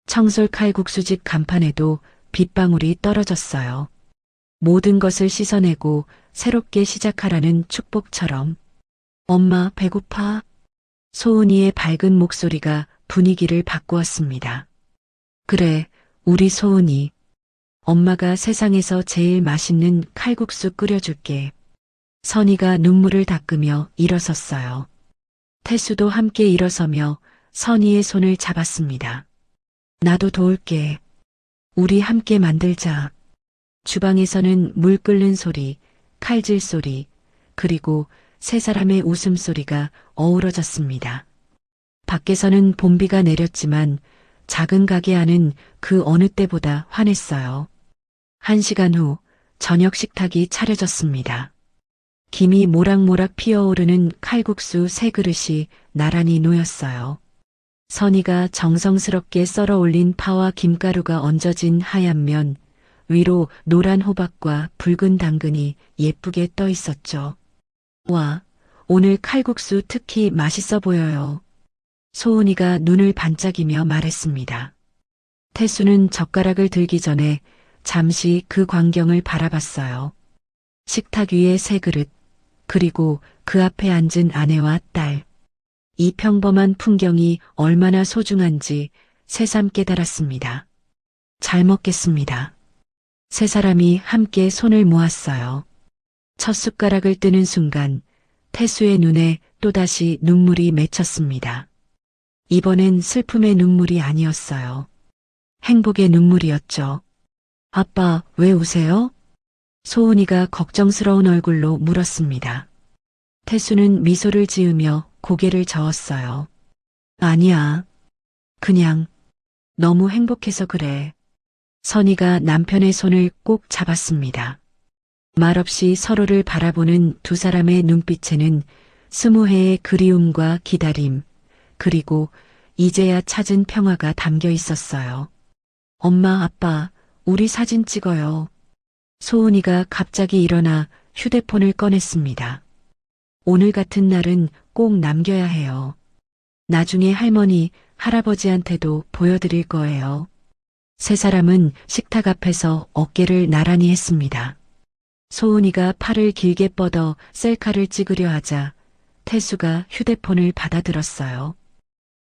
청솔 칼국수집 간판에도 빗방울이 떨어졌어요. 모든 것을 씻어내고 새롭게 시작하라는 축복처럼. 엄마 배고파? 소은이의 밝은 목소리가 분위기를 바꾸었습니다. 그래, 우리 소은이. 엄마가 세상에서 제일 맛있는 칼국수 끓여줄게. 선희가 눈물을 닦으며 일어섰어요. 태수도 함께 일어서며 선희의 손을 잡았습니다. 나도 도울게. 우리 함께 만들자. 주방에서는 물 끓는 소리, 칼질 소리, 그리고 세 사람의 웃음소리가 어우러졌습니다. 밖에서는 봄비가 내렸지만 작은 가게 안은 그 어느 때보다 환했어요. 1시간 후 저녁 식탁이 차려졌습니다. 김이 모락모락 피어오르는 칼국수 3그릇이 나란히 놓였어요. 선희가 정성스럽게 썰어 올린 파와 김가루가 얹어진 하얀 면, 위로 노란 호박과 붉은 당근이 예쁘게 떠 있었죠. 와, 오늘 칼국수 특히 맛있어 보여요. 소은이가 눈을 반짝이며 말했습니다. 태수는 젓가락을 들기 전에 잠시 그 광경을 바라봤어요. 식탁 위에 3그릇, 그리고 그 앞에 앉은 아내와 딸. 이 평범한 풍경이 얼마나 소중한지 새삼 깨달았습니다. 잘 먹겠습니다. 세 사람이 함께 손을 모았어요. 첫 숟가락을 뜨는 순간 태수의 눈에 또다시 눈물이 맺혔습니다. 이번엔 슬픔의 눈물이 아니었어요. 행복의 눈물이었죠. 아빠, 왜 우세요? 소은이가 걱정스러운 얼굴로 물었습니다. 태수는 미소를 지으며 고개를 저었어요. 아니야. 그냥 너무 행복해서 그래. 선희가 남편의 손을 꼭 잡았습니다. 말없이 서로를 바라보는 두 사람의 눈빛에는 20회의 그리움과 기다림, 그리고 이제야 찾은 평화가 담겨 있었어요. 엄마, 아빠, 우리 사진 찍어요. 소은이가 갑자기 일어나 휴대폰을 꺼냈습니다. 오늘 같은 날은 꼭 남겨야 해요. 나중에 할머니, 할아버지한테도 보여드릴 거예요. 세 사람은 식탁 앞에서 어깨를 나란히 했습니다. 소은이가 팔을 길게 뻗어 셀카를 찍으려 하자 태수가 휴대폰을 받아들었어요.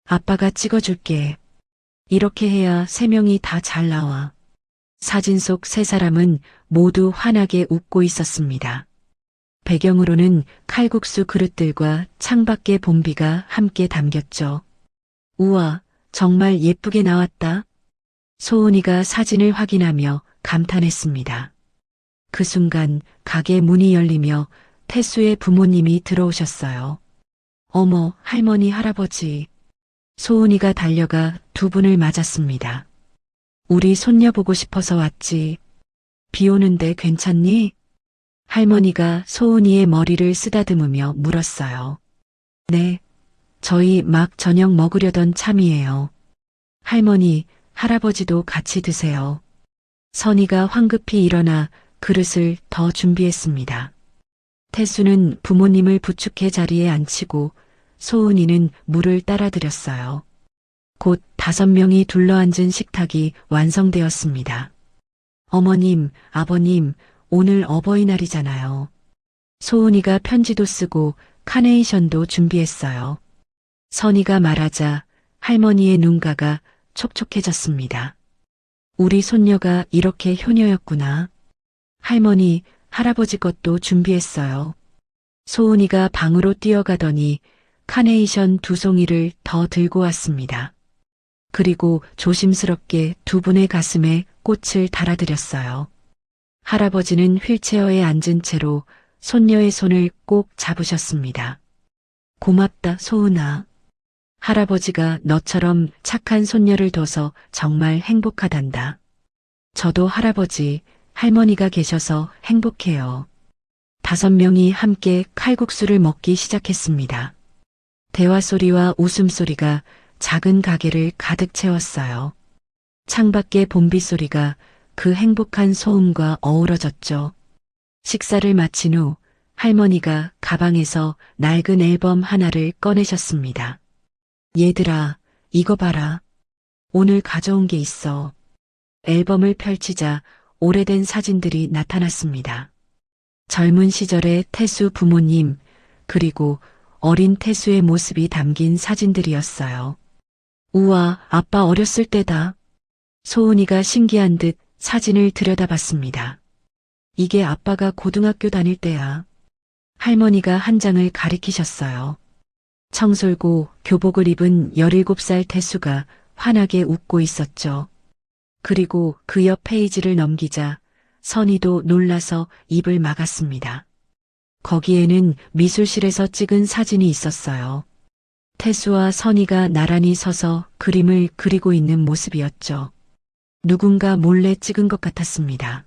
아빠가 찍어줄게. 이렇게 해야 3명이 다 잘 나와. 사진 속 세 사람은 모두 환하게 웃고 있었습니다. 배경으로는 칼국수 그릇들과 창밖의 봄비가 함께 담겼죠. 우와, 정말 예쁘게 나왔다. 소은이가 사진을 확인하며 감탄했습니다. 그 순간 가게 문이 열리며 태수의 부모님이 들어오셨어요. 어머, 할머니, 할아버지. 소은이가 달려가 두 분을 맞았습니다. 우리 손녀 보고 싶어서 왔지. 비 오는데 괜찮니? 할머니가 소은이의 머리를 쓰다듬으며 물었어요. 네, 저희 막 저녁 먹으려던 참이에요. 할머니, 할아버지도 같이 드세요. 선이가 황급히 일어나 그릇을 더 준비했습니다. 태수는 부모님을 부축해 자리에 앉히고 소은이는 물을 따라드렸어요. 곧 5명이 둘러앉은 식탁이 완성되었습니다. 어머님, 아버님, 오늘 어버이날이잖아요. 소은이가 편지도 쓰고 카네이션도 준비했어요. 선이가 말하자 할머니의 눈가가 촉촉해졌습니다. 우리 손녀가 이렇게 효녀였구나. 할머니, 할아버지 것도 준비했어요. 소은이가 방으로 뛰어가더니 카네이션 2송이를 더 들고 왔습니다. 그리고 조심스럽게 두 분의 가슴에 꽃을 달아드렸어요. 할아버지는 휠체어에 앉은 채로 손녀의 손을 꼭 잡으셨습니다. 고맙다, 소은아. 할아버지가 너처럼 착한 손녀를 둬서 정말 행복하단다. 저도 할아버지, 할머니가 계셔서 행복해요. 5명이 함께 칼국수를 먹기 시작했습니다. 대화 소리와 웃음소리가 작은 가게를 가득 채웠어요. 창밖의 봄비 소리가 그 행복한 소음과 어우러졌죠. 식사를 마친 후 할머니가 가방에서 낡은 앨범 하나를 꺼내셨습니다. 얘들아, 이거 봐라. 오늘 가져온 게 있어. 앨범을 펼치자 오래된 사진들이 나타났습니다. 젊은 시절의 태수 부모님, 그리고 어린 태수의 모습이 담긴 사진들이었어요. 우와, 아빠 어렸을 때다. 소은이가 신기한 듯 사진을 들여다봤습니다. 이게 아빠가 고등학교 다닐 때야. 할머니가 한 장을 가리키셨어요. 청솔고 교복을 입은 17살 태수가 환하게 웃고 있었죠. 그리고 그 옆 페이지를 넘기자 선이도 놀라서 입을 막았습니다. 거기에는 미술실에서 찍은 사진이 있었어요. 태수와 선이가 나란히 서서 그림을 그리고 있는 모습이었죠. 누군가 몰래 찍은 것 같았습니다.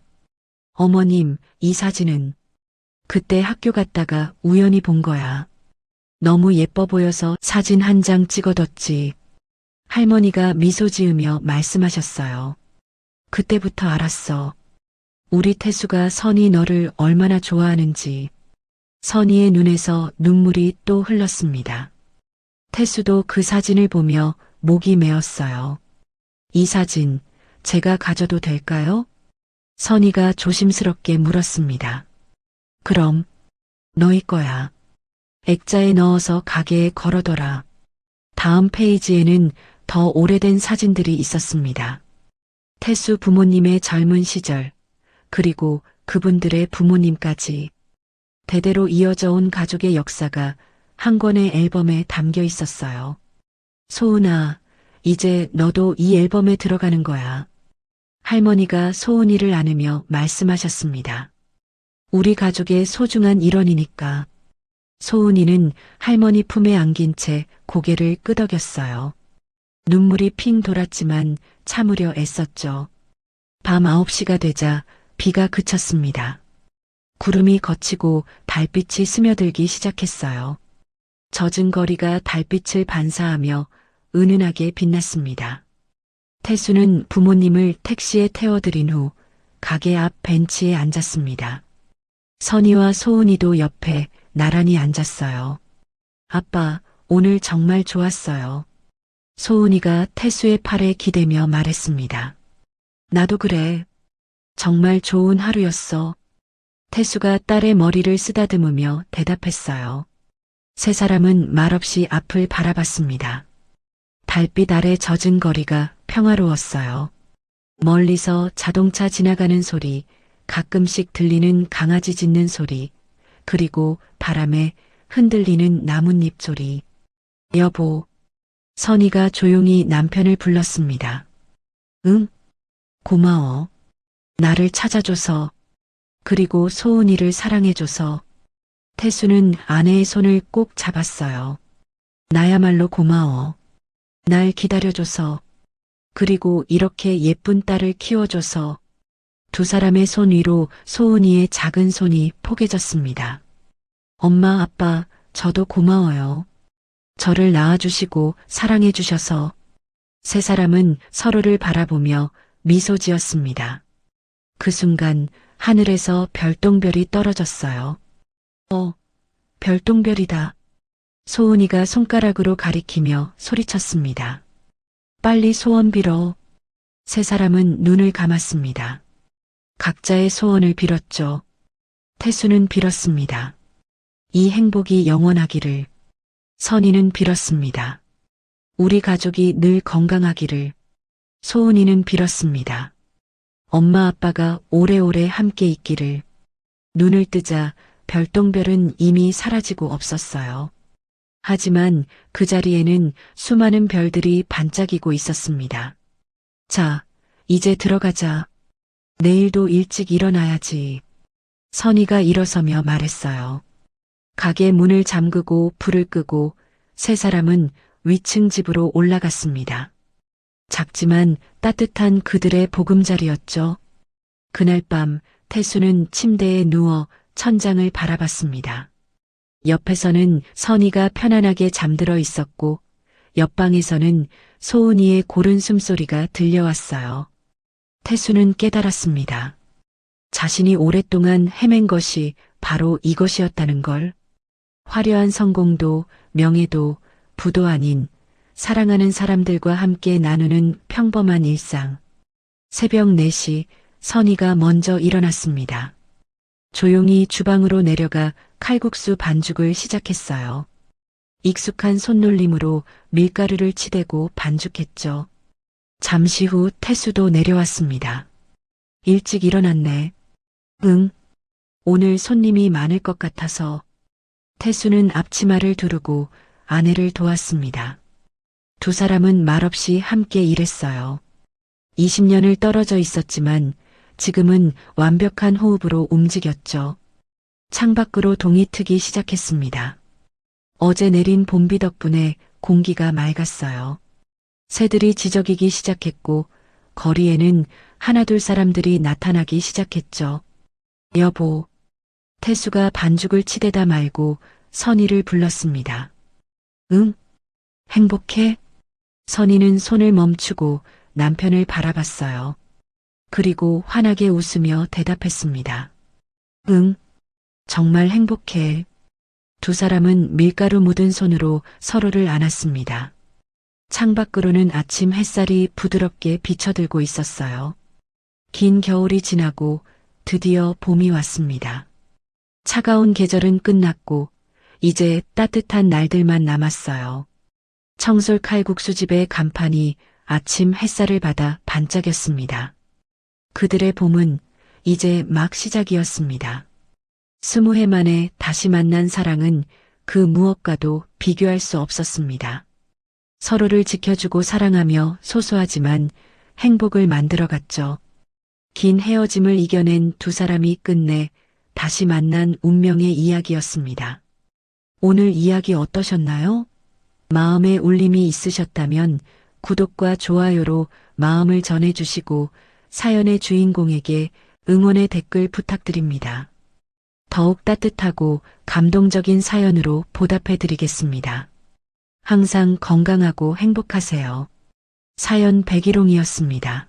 어머님, 이 사진은 그때 학교 갔다가 우연히 본 거야. 너무 예뻐 보여서 사진 한 장 찍어뒀지. 할머니가 미소 지으며 말씀하셨어요. 그때부터 알았어. 우리 태수가 선이 너를 얼마나 좋아하는지. 선이의 눈에서 눈물이 또 흘렀습니다. 태수도 그 사진을 보며 목이 메었어요. 이 사진 제가 가져도 될까요? 선이가 조심스럽게 물었습니다. 그럼 너희 거야. 액자에 넣어서 가게에 걸어둬라. 다음 페이지에는 더 오래된 사진들이 있었습니다. 태수 부모님의 젊은 시절, 그리고 그분들의 부모님까지 대대로 이어져 온 가족의 역사가 한 권의 앨범에 담겨 있었어요. 소은아, 이제 너도 이 앨범에 들어가는 거야. 할머니가 소은이를 안으며 말씀하셨습니다. 우리 가족의 소중한 일원이니까. 소은이는 할머니 품에 안긴 채 고개를 끄덕였어요. 눈물이 핑 돌았지만 참으려 애썼죠. 밤 9시가 되자 비가 그쳤습니다. 구름이 걷히고 달빛이 스며들기 시작했어요. 젖은 거리가 달빛을 반사하며 은은하게 빛났습니다. 태수는 부모님을 택시에 태워드린 후 가게 앞 벤치에 앉았습니다. 선이와 소은이도 옆에 나란히 앉았어요. 아빠, 오늘 정말 좋았어요. 소은이가 태수의 팔에 기대며 말했습니다. 나도 그래. 정말 좋은 하루였어. 태수가 딸의 머리를 쓰다듬으며 대답했어요. 세 사람은 말없이 앞을 바라봤습니다. 달빛 아래 젖은 거리가 평화로웠어요. 멀리서 자동차 지나가는 소리, 가끔씩 들리는 강아지 짖는 소리, 그리고 바람에 흔들리는 나뭇잎 소리. 여보, 선이가 조용히 남편을 불렀습니다. 응? 고마워. 나를 찾아줘서, 그리고 소은이를 사랑해줘서. 태수는 아내의 손을 꼭 잡았어요. 나야말로 고마워. 날 기다려줘서, 그리고 이렇게 예쁜 딸을 키워줘서. 두 사람의 손 위로 소은이의 작은 손이 포개졌습니다. 엄마, 아빠, 저도 고마워요. 저를 낳아주시고 사랑해주셔서. 세 사람은 서로를 바라보며 미소 지었습니다. 그 순간 하늘에서 별똥별이 떨어졌어요. 별똥별이다. 소은이가 손가락으로 가리키며 소리쳤습니다. 빨리 소원 빌어. 세 사람은 눈을 감았습니다. 각자의 소원을 빌었죠. 태수는 빌었습니다. 이 행복이 영원하기를. 선이는 빌었습니다. 우리 가족이 늘 건강하기를. 소은이는 빌었습니다. 엄마 아빠가 오래오래 함께 있기를. 눈을 뜨자 별똥별은 이미 사라지고 없었어요. 하지만 그 자리에는 수많은 별들이 반짝이고 있었습니다. 자, 이제 들어가자. 내일도 일찍 일어나야지. 선이가 일어서며 말했어요. 가게 문을 잠그고 불을 끄고 세 사람은 위층 집으로 올라갔습니다. 작지만 따뜻한 그들의 보금자리였죠. 그날 밤 태수는 침대에 누워 천장을 바라봤습니다. 옆에서는 선이가 편안하게 잠들어 있었고 옆방에서는 소은이의 고른 숨소리가 들려왔어요. 태수는 깨달았습니다. 자신이 오랫동안 헤맨 것이 바로 이것이었다는 걸. 화려한 성공도 명예도 부도 아닌 사랑하는 사람들과 함께 나누는 평범한 일상. 새벽 4시 선이가 먼저 일어났습니다. 조용히 주방으로 내려가 칼국수 반죽을 시작했어요. 익숙한 손놀림으로 밀가루를 치대고 반죽했죠. 잠시 후 태수도 내려왔습니다. 일찍 일어났네. 응. 오늘 손님이 많을 것 같아서. 태수는 앞치마를 두르고 아내를 도왔습니다. 두 사람은 말없이 함께 일했어요. 20년을 떨어져 있었지만 지금은 완벽한 호흡으로 움직였죠. 창밖으로 동이 트기 시작했습니다. 어제 내린 봄비 덕분에 공기가 맑았어요. 새들이 지저귀기 시작했고 거리에는 하나둘 사람들이 나타나기 시작했죠. 여보. 태수가 반죽을 치대다 말고 선이를 불렀습니다. 응? 행복해? 선이는 손을 멈추고 남편을 바라봤어요. 그리고 환하게 웃으며 대답했습니다. 응, 정말 행복해. 두 사람은 밀가루 묻은 손으로 서로를 안았습니다. 창밖으로는 아침 햇살이 부드럽게 비쳐들고 있었어요. 긴 겨울이 지나고 드디어 봄이 왔습니다. 차가운 계절은 끝났고 이제 따뜻한 날들만 남았어요. 청솔 칼국수집의 간판이 아침 햇살을 받아 반짝였습니다. 그들의 봄은 이제 막 시작이었습니다. 20해 만에 다시 만난 사랑은 그 무엇과도 비교할 수 없었습니다. 서로를 지켜주고 사랑하며 소소하지만 행복을 만들어갔죠. 긴 헤어짐을 이겨낸 두 사람이 끝내 다시 만난 운명의 이야기였습니다. 오늘 이야기 어떠셨나요? 마음에 울림이 있으셨다면 구독과 좋아요로 마음을 전해주시고 사연의 주인공에게 응원의 댓글 부탁드립니다. 더욱 따뜻하고 감동적인 사연으로 보답해드리겠습니다. 항상 건강하고 행복하세요. 사연 백일홍이었습니다.